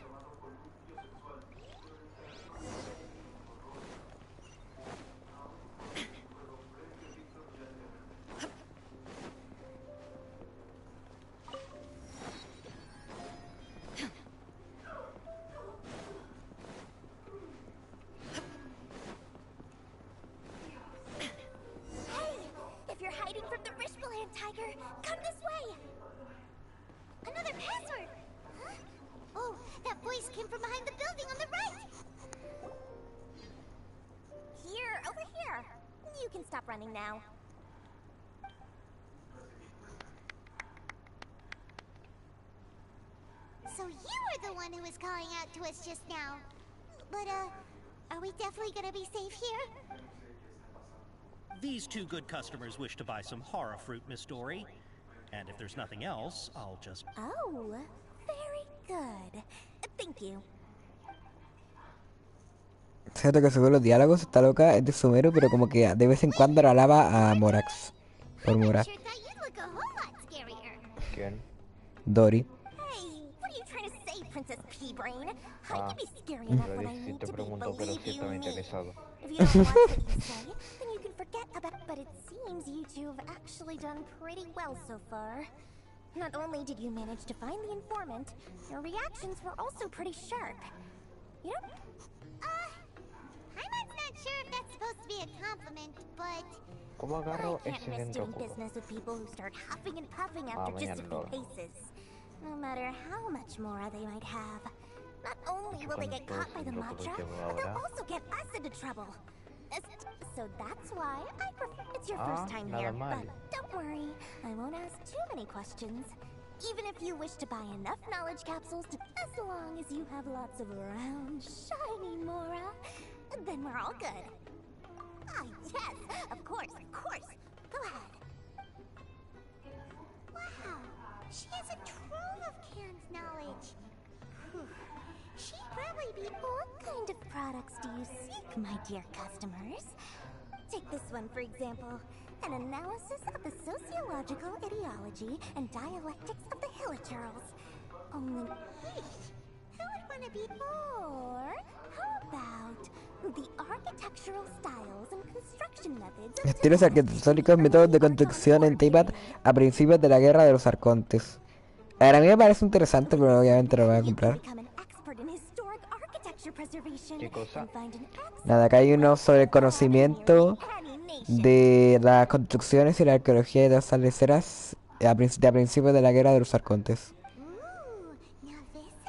Hey, if you're hiding from the Rishbaland tiger, come this way. Another password. Huh? Oh, that voice came from behind the building on the right. Here, over here. You can stop running now. So you were the one who was calling out to us just now. But, are we definitely gonna be safe here? These two good customers wish to buy some hara fruit, Miss Dory. And if there's nothing else, I'll just... Oh, very good. Thank you. Siento que según los diálogos está loca, es de Sumeru, pero como que de vez en cuando la alaba a Morax. Por Morax. ¿Quién? Dory. Hey, what are you trying to say, Princess Pea-Brain? How can you be scary enough when I Si need te to pregunto, pero believe sí you estaba me? interesado. If you don't like what you say, then you can forget about... But it seems you two have actually done pretty well so far. Not only did you manage to find the informant, your reactions were also pretty sharp. You know? I'm not sure if that's supposed to be a compliment, but... ¿Cómo agarro I can't ese risk dentro doing cubo? business with people who start huffing and puffing after just a mañana few lo paces. No matter how much more they might have. Not only will they get caught by the Matra, but they'll also get us into trouble. So that's why I prefer... It's your first time nada here, mal. but don't worry. I won't ask too many questions. Even if you wish to buy enough knowledge capsules to... As long as you have lots of round, shiny Mora, then we're all good. Ah, yes, of course, of course. Go ahead. Wow, she has a trove of canned knowledge. Whew. She'd probably be... What kind of products do you seek, my dear customers? Take this one, for example. An analysis of the sociological ideology and dialectics of the Hilichurls. Only... Who would want to be... Or how about the architectural styles and construction methods of Estilos arquitectónicos, métodos de construcción en Teyvat a principios de la guerra de los arcontes. A ver, a mí me parece interesante, pero obviamente lo voy a comprar. ¿Qué cosa? Nada, acá hay uno sobre el conocimiento de las construcciones y la arqueología de las aleceras a principios de la guerra de los arcontes.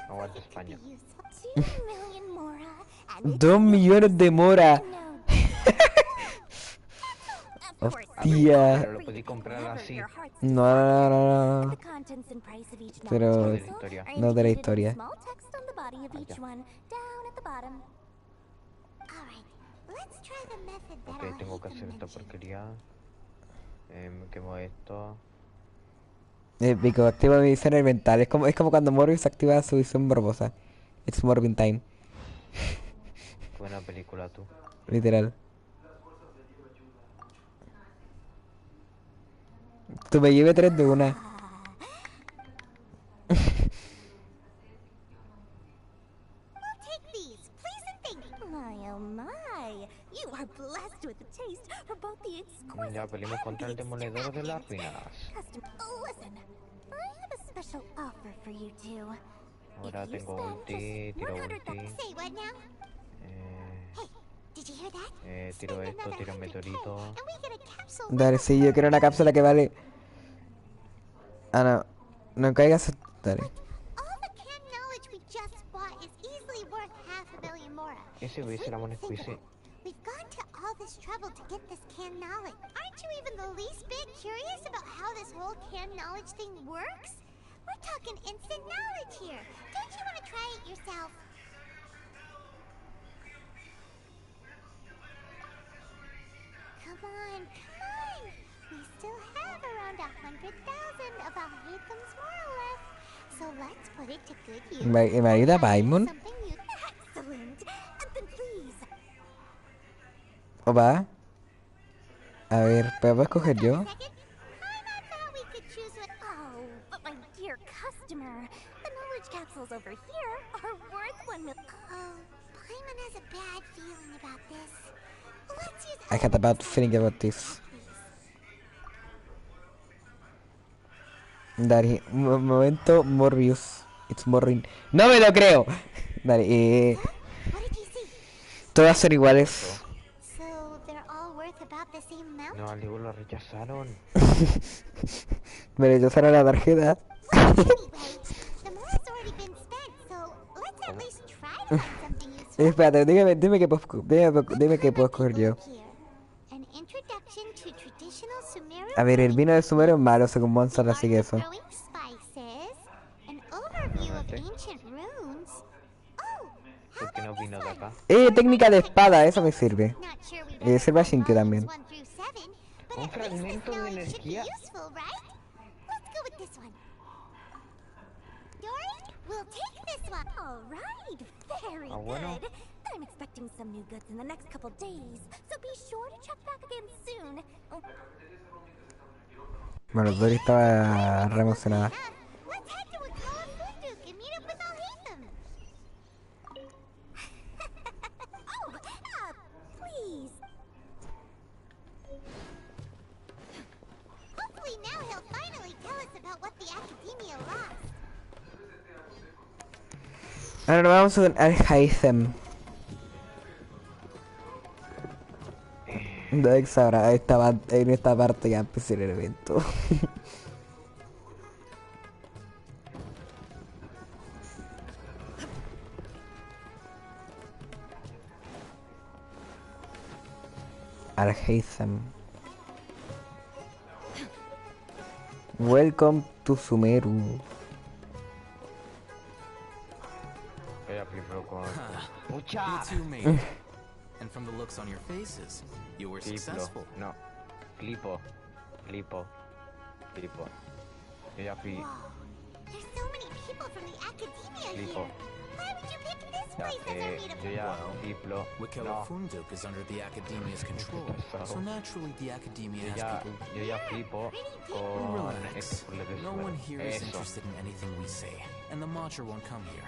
Aguanta España. 2 millones de mora. Hostia. Pero lo podéis comprar así. No. Pero no de la historia. Ok, tengo que hacer esta porquería. Quemo esto. Épico, activa mi visión elemental. Es como cuando Morbius activa su visión morbosa. It's Morbin Time. Buena película tú. Literal. Tú me lleve 3 de una. Take these, please and thank you. My oh my, you are blessed with a taste for both the exquisite Ya peleamos contra el demoledor de las ruinas. Oh, listen, I have a special offer for you two. Ahora tengo ulti, tiro ulti. Say what now? Hey, did you hear that? Tiro esto, tiro meteorito. And we get a capsule. Dale, sí, yo quiero una cápsula que vale. Ah, no. No caigas. Dale. All the can knowledge we just bought is easily worth $500,000 more. Ese voy a ser amor squeeze. We've gone to all this trouble to get this can knowledge. Aren't you even the least bit curious about how this whole can knowledge thing works? We're talking instant knowledge here. Don't you want to try it yourself? Come on, come on. We still have around 100,000 of Alhaitham's more left. So let's put it to good use. ¿Me ayuda Paimon? Excellent. And then please. Opa. A ver, ¿puedo escoger yo? Oh, but my dear customer, the knowledge capsules over here are worth $1 million. Oh, Paimon has a bad feeling about this. Let's use I had a bad feeling about this. Dale, un momento, Morbius. It's Morrin. ¡No me lo creo! Dale, todas son iguales. So they're all worth about the same amount? No, al Diego lo rechazaron. Me rechazaron la tarjeta. Espérate, dime que puedo escoger yo. A ver, el vino de Sumeru es malo según Monster, así que eso. ¿Por qué no vino de acá? Técnica de espada, eso me sirve. Y sirve a Shinkyu también. Un fragmento de energía. We'll take this one. All right, very bueno. good. I'm expecting some new goods in the next couple days, so be sure to check back again soon. Bueno, Dory estaba re emocionada. Let's head to a Funduke and meet up with Alhaitham. Please. Hopefully now he'll finally tell us about what the Academia lost. Ahora vamos con Alhaitham. Dex ahora en esta parte ya empecé el evento. Alhaitham. Welcome to Sumeru. You two made it. And from the looks on your faces, you were successful. No. Clipo. Yo ya fui. There's so many people from the Academia Clipo. here. Why would you pick this place as our meetup? Yo ya Diplo. Wakela Funduke is under the Academia's control, so naturally the Academia has people... Yo ya flipo con Relax. No one here is interested in anything we say, and the Matcher won't come here.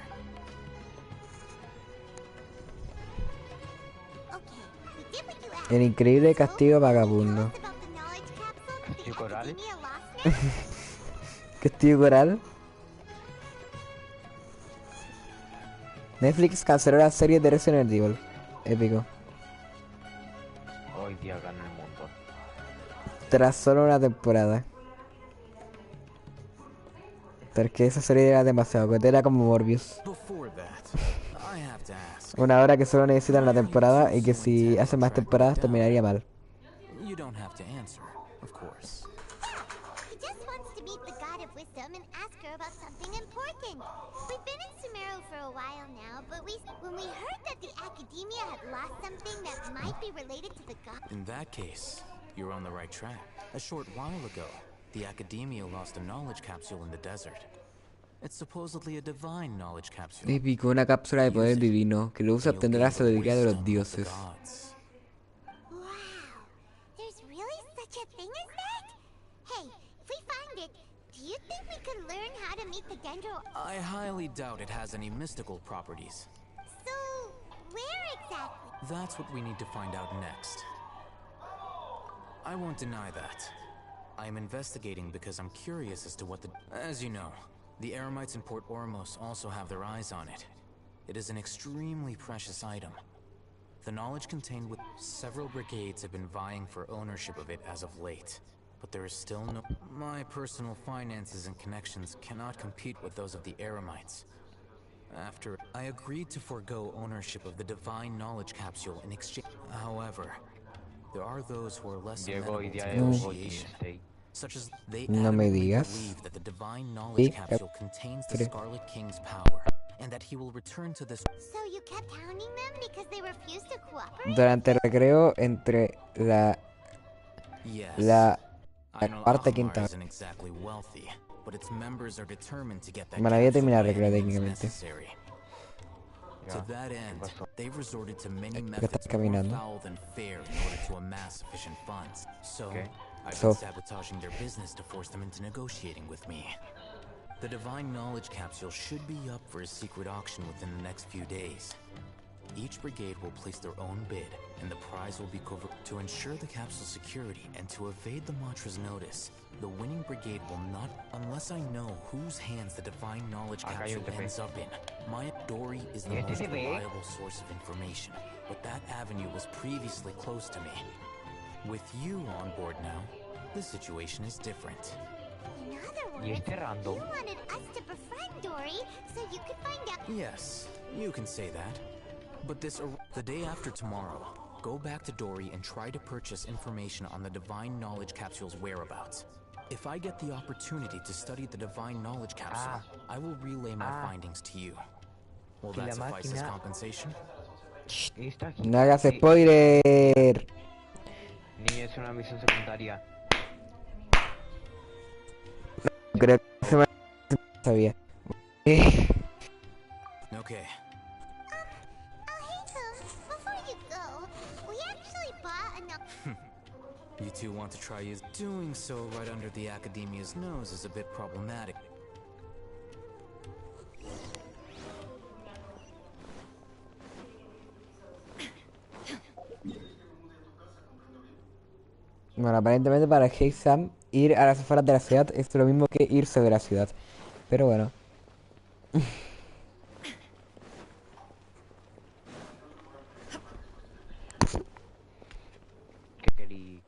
El increíble castigo vagabundo. ¿Castillo coral? ¿Castillo coral? Netflix canceló la serie de Resident Evil. Épico. Hoy día gana el mundo. Tras solo una temporada. Pero es que esa serie era demasiado cotera como Morbius. Una hora que solo necesitan una temporada y que si hacen más temporadas terminaría mal. You don't have to answer, of course. He just wants to meet the God of Wisdom and ask her about something important. We've been in Sumeru for a while now, but when we heard that the Academia had lost something that might be related to the God... In that case, you're on the right track. A short while ago, the Academia lost a knowledge capsule in the desert. It's supposedly a divine knowledge capsule. Épico, una cápsula de poder divino que lo usa a obtener la sabiduría de los dioses. Wow, there's really such a thing as that? Hey, if we find it, do you think we could learn how to meet the dendro? I highly doubt it has any mystical properties. So, where exactly? That's what we need to find out next. I won't deny that. I am investigating because I'm curious as to what the... As you know, the Eremites in Port Ormos also have their eyes on it. It is an extremely precious item. The knowledge contained with several brigades have been vying for ownership of it as of late. But there is still no... My personal finances and connections cannot compete with those of the Eremites. After I agreed to forego ownership of the divine knowledge capsule in exchange. However, there are those who are less amenable to negotiation. Such as they adamantly believe that the divine knowledge capsule contains the Scarlet King's power, and that he will return to this. So you kept hounding them because they refused to cooperate? Durante el recreo entre la cuarta y quinta. Isn't exactly wealthy, but its members are determined to get that Me la voy a capsule terminar el when recreo it is técnicamente. necessary. To that end, they've resorted to many Que methods estás more caminando. foul than fair in order to amass sufficient funds. So, I've So- been sabotaging their business to force them into negotiating with me. The divine knowledge capsule should be up for a secret auction within the next few days. Each brigade will place their own bid, and the prize will be covered. To ensure the capsule's security and to evade the mantra's notice, the winning brigade will not, unless I know whose hands the divine knowledge capsule ends up in. My Dory is the most reliable source of information, but that avenue was previously closed to me. With you on board now, the situation is different. In other words, you wanted us to befriend Dory so you could find out. Yes, you can say that. But the day after tomorrow, go back to Dory and try to purchase information on the divine knowledge capsule's whereabouts. If I get the opportunity to study the divine knowledge capsule, I will relay my findings to you. Will Que la that suffice as máquina- compensation? No hagas spoiler. Ni es una misión secundaria. Creo que se me sabía. Okay. Before you go, we actually bought enough. You two want to try doing so right under the Academia's nose is a bit problematic. Bueno, aparentemente para Heisam ir a las afueras de la ciudad es lo mismo que irse de la ciudad. Pero bueno. ¿Qué querí?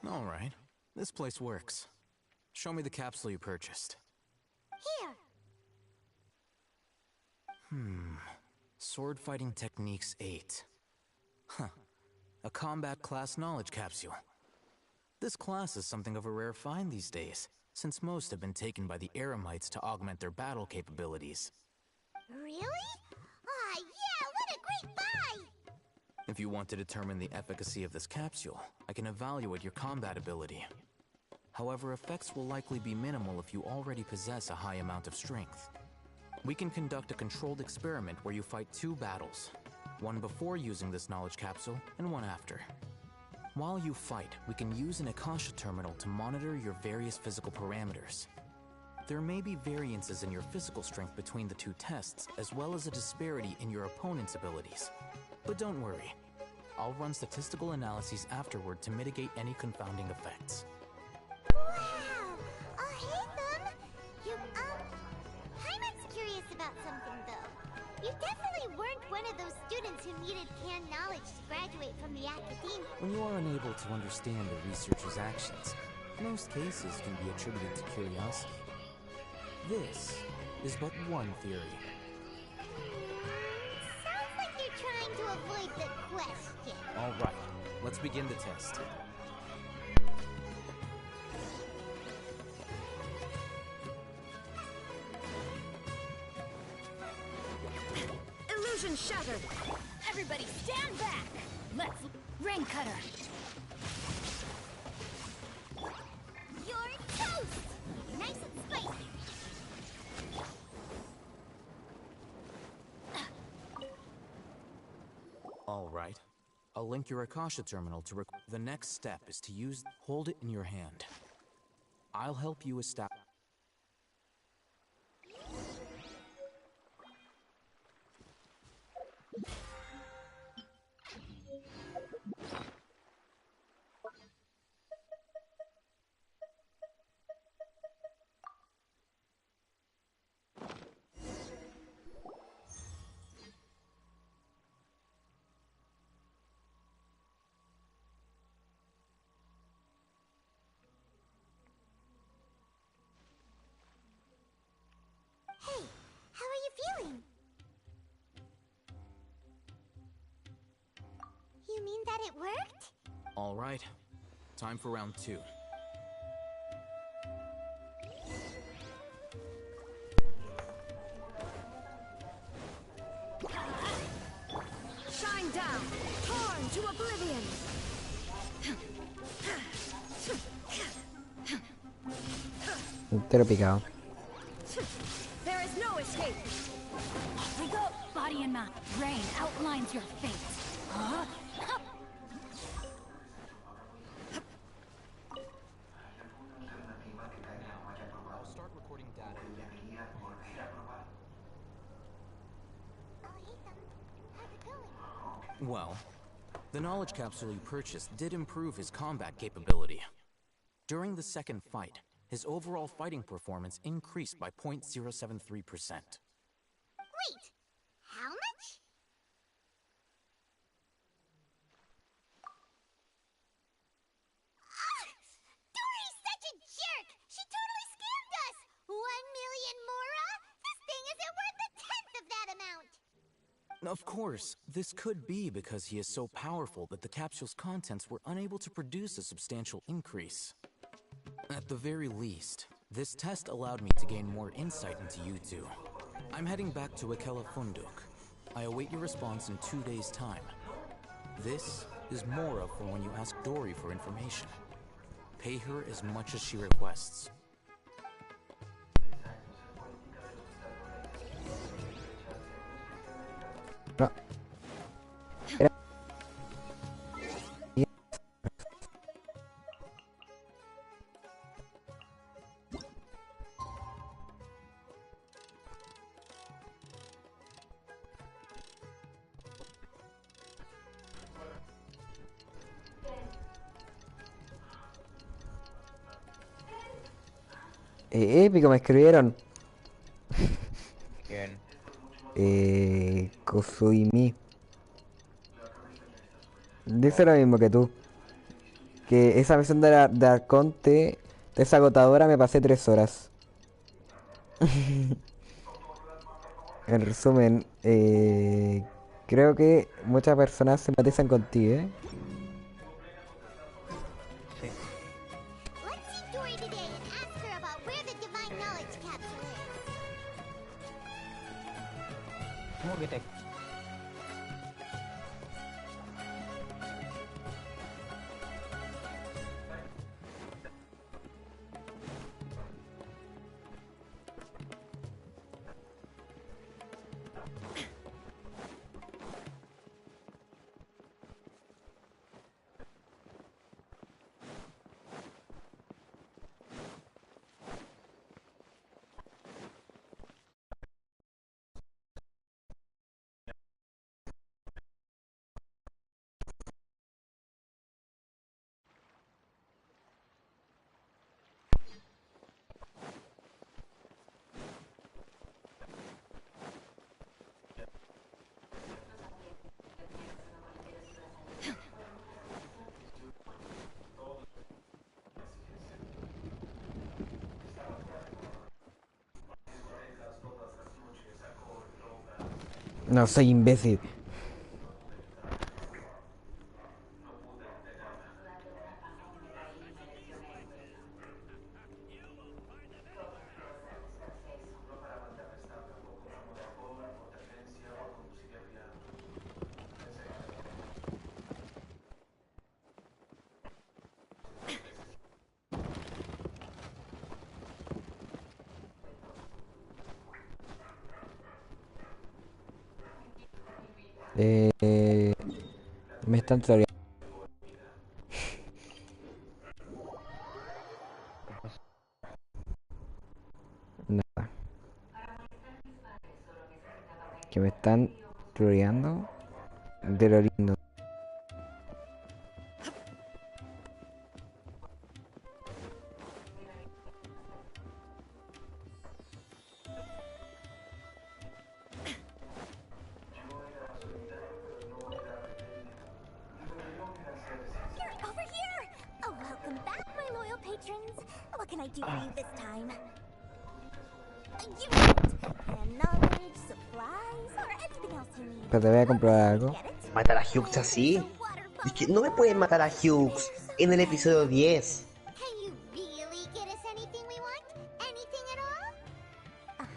All right. This place works. Show me the capsule you purchased. Here. Sword Fighting Techniques 8. Huh. A combat class knowledge capsule. This class is something of a rare find these days, since most have been taken by the Eremites to augment their battle capabilities. Really? Aw, yeah, what a great buy! If you want to determine the efficacy of this capsule, I can evaluate your combat ability. However, effects will likely be minimal if you already possess a high amount of strength. We can conduct a controlled experiment where you fight 2 battles, one before using this knowledge capsule and one after. While you fight, we can use an Akasha terminal to monitor your various physical parameters. There may be variances in your physical strength between the 2 tests, as well as a disparity in your opponent's abilities. But don't worry, I'll run statistical analyses afterward to mitigate any confounding effects. Wow! Oh, hey, Thumb! You, Hyman's curious about something, though. You definitely weren't one of those students who needed canned knowledge to graduate from the academe. When you are unable to understand a researcher's actions, most cases can be attributed to curiosity. this is but one theory. Sounds like you're trying to avoid the question. All right, let's begin the test. Illusion shattered! Everybody stand back! Let's... Rain Cutter! You're toast! Nice and spicy. All right. I'll link your Akasha terminal to the next step is to hold it in your hand. I'll help you establish. Hey, how are you feeling? You mean that it worked? All right. Time for round 2. Shine down! Torn to oblivion! Entero picado. There is no escape! We go! Body and mind. Rain outlines your fate. Huh? I'll start recording data. Well, the knowledge capsule you purchased did improve his combat capability. During the second fight, his overall fighting performance increased by 0.073%. Wait, how much? Dory's such a jerk! She totally scammed us! 1 million mora? This thing isn't worth a tenth of that amount! Of course, this could be because he is so powerful that the capsule's contents were unable to produce a substantial increase. At the very least, this test allowed me to gain more insight into you two. I'm heading back to Akela Funduk. I await your response in 2 days' time. This is Mora for when you ask Dory for information. Pay her as much as she requests. No. Era... épico, me escribieron. ¿Quién? Kosuimi. Dice lo mismo que tú. Que esa misión de Arconte es agotadora, me pasé 3 horas. En resumen, creo que muchas personas simpatizan contigo, ¿eh? Let's see Dory today and ask her about where the divine knowledge capsule is. ¿Cómo que te...? No, soy imbécil. Me están troleando. Nada. Que me están troleando de lo lindo. You're over here! Oh, welcome back, my loyal patrons. What can I do for you this time? You and knowledge, supplies, or anything else you need. Pero te voy a comprobar algo. ¿Matar a Hughes así? Es que no me pueden matar a Hughes en el episodio 10. Can you really get us anything we want? Anything at all? Aha.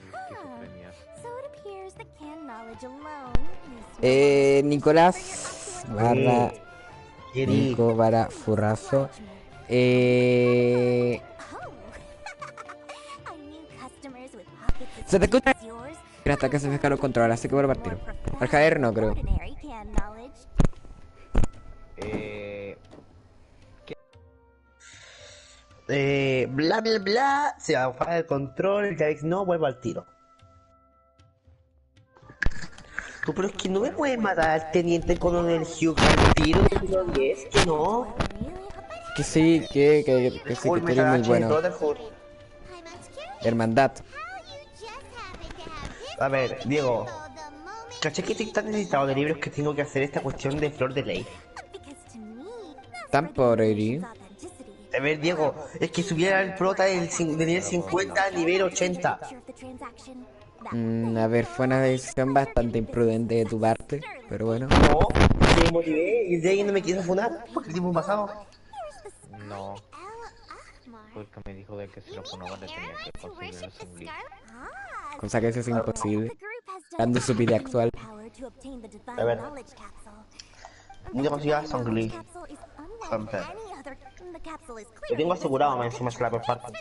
So it appears that canned knowledge alone is Nicolás barra Nico barra Furrazo. Se te escucha hasta que se me escaló el control, así que voy a partir. Al caer no creo. Bla bla bla, se va a bajar el control, ya ves, no vuelvo al tiro. Tú, pero es que no me puedes matar al teniente coronel Hughes al tiro del episodio 10, que no. Que sí, que sí, que tú eres muy bueno. Hermandad. A ver, Diego. Caché que estoy tan necesitado de libros que tengo que hacer esta cuestión de Flor de Ley. Tan por Eri. A ver, Diego, es que subiera el prota de nivel 50 a nivel 80. A ver, fue una decisión bastante imprudente de tu parte, pero bueno. No, me motivé y el de ahí no me quiso funar porque el tiempo pasado. No. Porque me dijo de que si lo funaba le tenía que conseguir el single. Cosa que eso es imposible. Dando su vida actual. A ver. Voy a conseguir Songli. Lo tengo asegurado, me encima es la peor parte.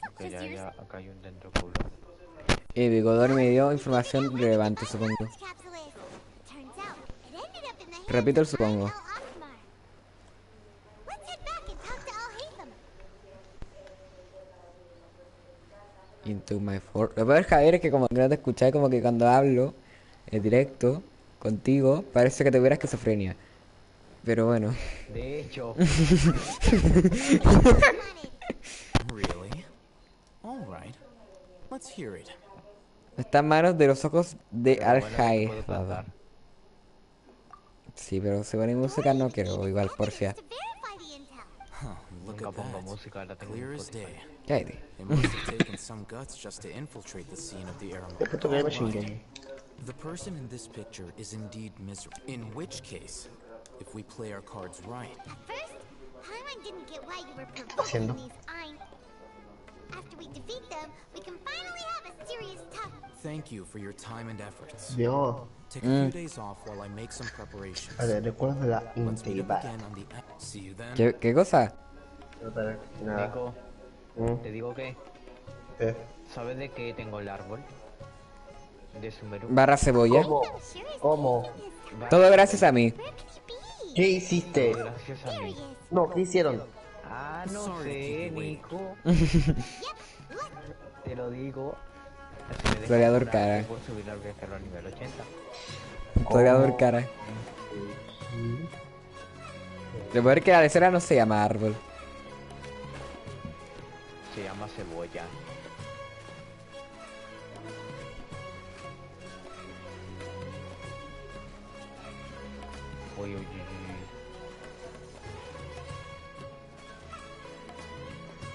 Ok, ya, acá hay un dentro culo. Bigodor me dio información relevante, supongo. Repito el supongo. Into my fort. Lo peor, Javier, es que como que no te escucháis, como que cuando hablo en directo contigo, parece que te hubiera esquizofrenia. Pero bueno. De hecho. Really? All right. Let's hear it. Está en manos de los ojos de Al-Jae. Sí, pero si pone música no quiero, igual, porfia. Look at that. Clear as day. Cállate. It must have taken some guts just to infiltrate the scene of the Aramon. The person in this picture is indeed miserable. In which case, if we play our cards right. At first, Paimon didn't get why you were provoking these Ein. After we defeat them, we can finally have a serious talk. Thank you for your time and efforts. Dios. Take a few days off while I make some preparations. A ver, recuerdo de la Let's meet up integridad. again on the See you then. ¿Qué cosa? Nico, te digo que... ¿Sabes de qué tengo el árbol? De Sumeru. Barra cebolla. ¿Cómo? Todo gracias a mí. ¿Qué hiciste? Gracias a mí. No, ¿qué hicieron? Ah, no sé, Nico. Te lo digo. Floreador cara. Por subir al viajero a nivel 80. Floreador cara. Lo peor es que la lecera no se llama árbol. Se llama cebolla. Uy, uy, uy, uy.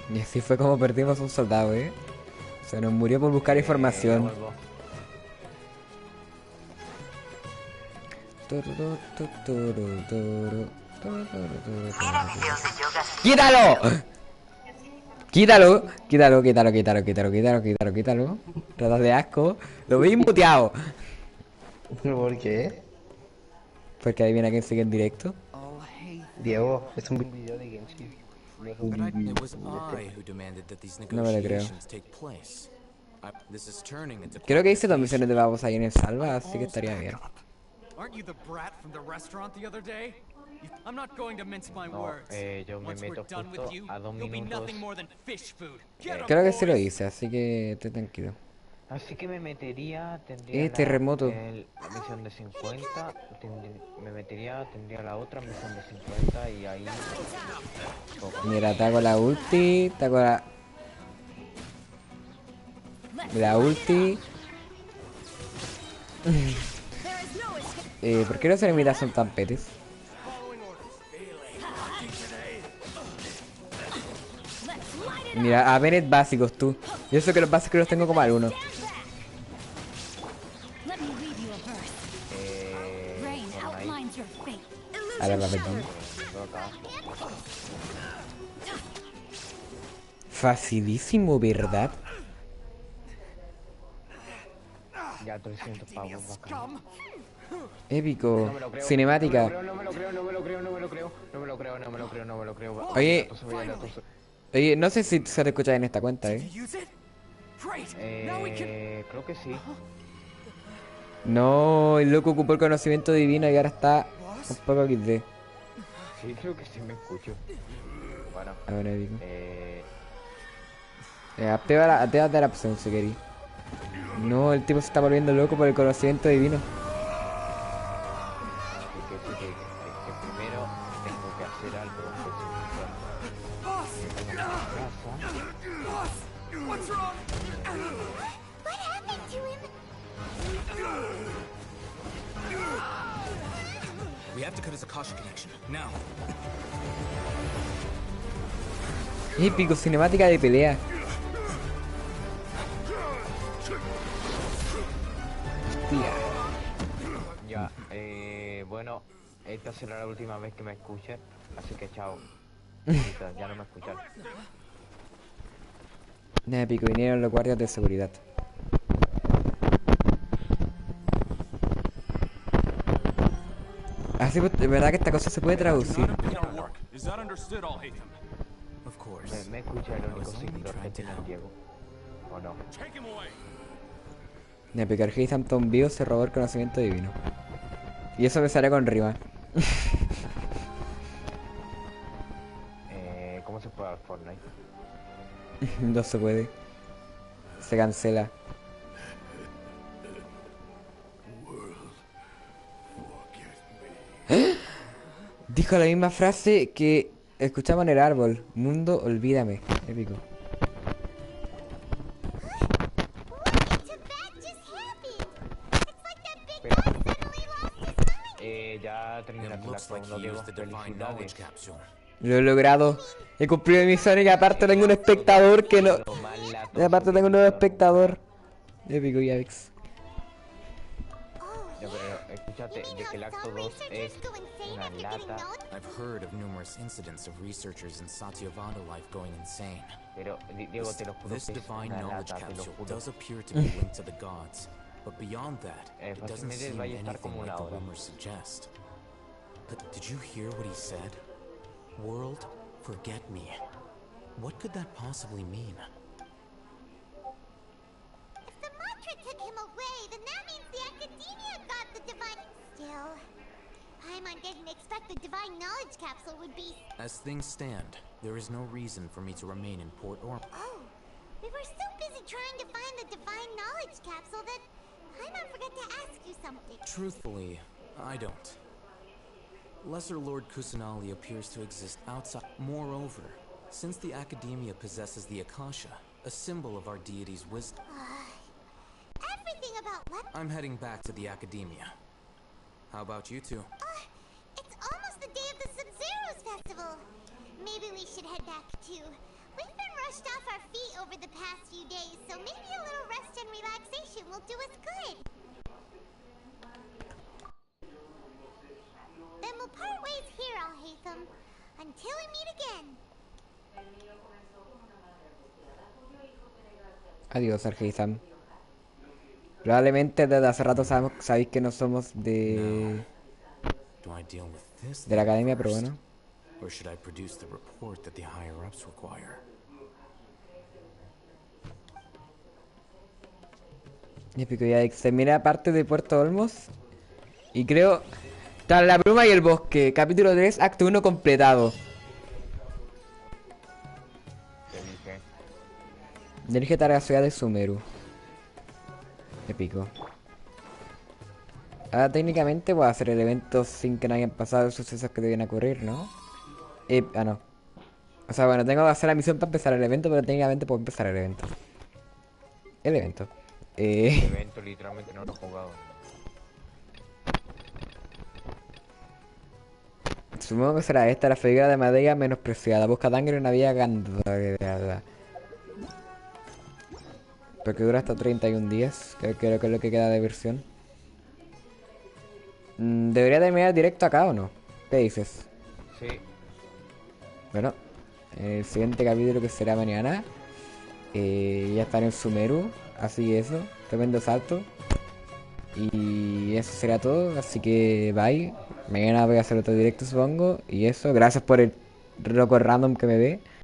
Y así fue como perdimos un soldado, ¿eh? Se nos murió por buscar información. ¡Quítalo! Quítalo, quítalo, quítalo, quítalo, quítalo, quítalo, quítalo, quítalo. Tratas de asco. Lo vi muteado. ¿Por qué? Porque adivina quién sigue en directo. Diego, es un video de Genshin. No es un video. It was I who demanded that these No me lo creo. negotiations take place. This is turning into Creo que hice 2 misiones de babos ahí en el salva, así que estaría bien. Aren't you the brat from the restaurant the other day? I'm not going to mince my words. Yo me Once we're meto done with justo you, a 2 you'll be minutos. nothing more than fish food. Get 'em, Creo que sí lo boys. hice, así que estoy tranquilo. Así que me metería, tendría terremoto. la misión de 50, me metería, tendría la otra misión de 50 y ahí... Mira, te hago la ulti, te hago la ulti. ¿Por qué los enemigos son tan petes? Mira, a Bennett básicos tú. Yo sé que los básicos los tengo como al 1. A la papel. Facilísimo, ¿verdad? Ya 300 pavos, bacán. Épico. No me lo creo, Cinemática. No me lo creo, no me lo creo, no me lo creo, no me lo creo, no me lo creo, no me lo creo, no me lo creo. Oye. Vaya la tos. Oye, no sé si se te escucha en esta cuenta, Creo que sí. No, el loco ocupó el conocimiento divino y ahora está un poco XD. Sí, creo que sí me escucho. Bueno. A ver, épico. Activa la opción si querí. No, el tipo se está volviendo loco por el conocimiento divino. Que primero tengo que hacer algo What's wrong? What happened to him? We have to cut his Akasha connection now. Épico, cinemática de pelea. Hostia. Ya, bueno, esta será la última vez que me escuchen, así que chao. Ya no me escuchan. Épico, vinieron los guardias de seguridad. Así pues, de verdad que esta cosa se puede traducir. Of course. Me escucha el único seguidor que tiene Diego. ¿O no? Épico, el Heizam Tombío se robó el conocimiento divino. Y eso me sale con rima. ¿Cómo se puede al Fortnite? No se puede. Se cancela. Dijo la misma frase que escuchamos en el árbol. Mundo, olvídame. Épico. Ya terminaste la segunda, Diego. Felicidades. Lo he logrado. He cumplido mi misión y aparte tengo un espectador que no... Y aparte tengo un nuevo espectador. Épico, Yavix. Ya, pero escúchate, de que el acto 2 es una lata. I've heard of numerous incidents of researchers in Satyavada life going insane. Pero, Diego, te lo juro This que es divine una knowledge lata, te lo capsule juro. does appear to be linked to the gods, but beyond that, it doesn't fácilmente seem vaya a estar anything como like una the hora. rumors suggest. But did you hear what he said? World, forget me. What could that possibly mean? If the mantra took him away, then that means the academia got the divine... Still, Paimon didn't expect the divine knowledge capsule would be... As things stand, there is no reason for me to remain in Port Orm. Oh, we were so busy trying to find the divine knowledge capsule that Paimon forgot to ask you something. Truthfully, I don't. Lesser Lord Kusanali appears to exist outside. Moreover, since the Academia possesses the Akasha, a symbol of our deity's wisdom, Everything about I'm heading back to the Academia. How about you two? It's almost the day of the Sub-Zeros festival. Maybe we should head back too. We've been brushed off our feet over the past few days, so maybe a little rest and relaxation will do us good. Then we'll part ways here, Al-Haytham. Until we meet again. Adiós, Argeisam. Probablemente desde hace rato sabéis que no somos de la academia, pero bueno. Or should I produce the report that the higher-ups require? Épico, ya extermina parte de Puerto Olmos. Y creo... Tras la bruma y el bosque, capítulo 3, acto 1 completado. Dirige tarea a la ciudad de Sumeru. Épico. Ahora técnicamente voy a hacer el evento sin que no hayan pasado los sucesos que debían ocurrir, ¿no? No. O sea, bueno, tengo que hacer la misión para empezar el evento, pero técnicamente puedo empezar el evento. El evento. El evento literalmente no lo he jugado. Supongo que será esta, la figura de madera menospreciada. Busca sangre en una vía ganada. Porque dura hasta 31 días. Creo que es lo que queda de versión. ¿Debería terminar directo acá o no? ¿Qué dices? Sí. Bueno, el siguiente capítulo, que será mañana, ya estaré en Sumeru. Así que eso, tremendo salto. Y eso será todo, así que bye. Mañana voy a hacer otro directo, supongo. Y eso, gracias por el loco random que me ve.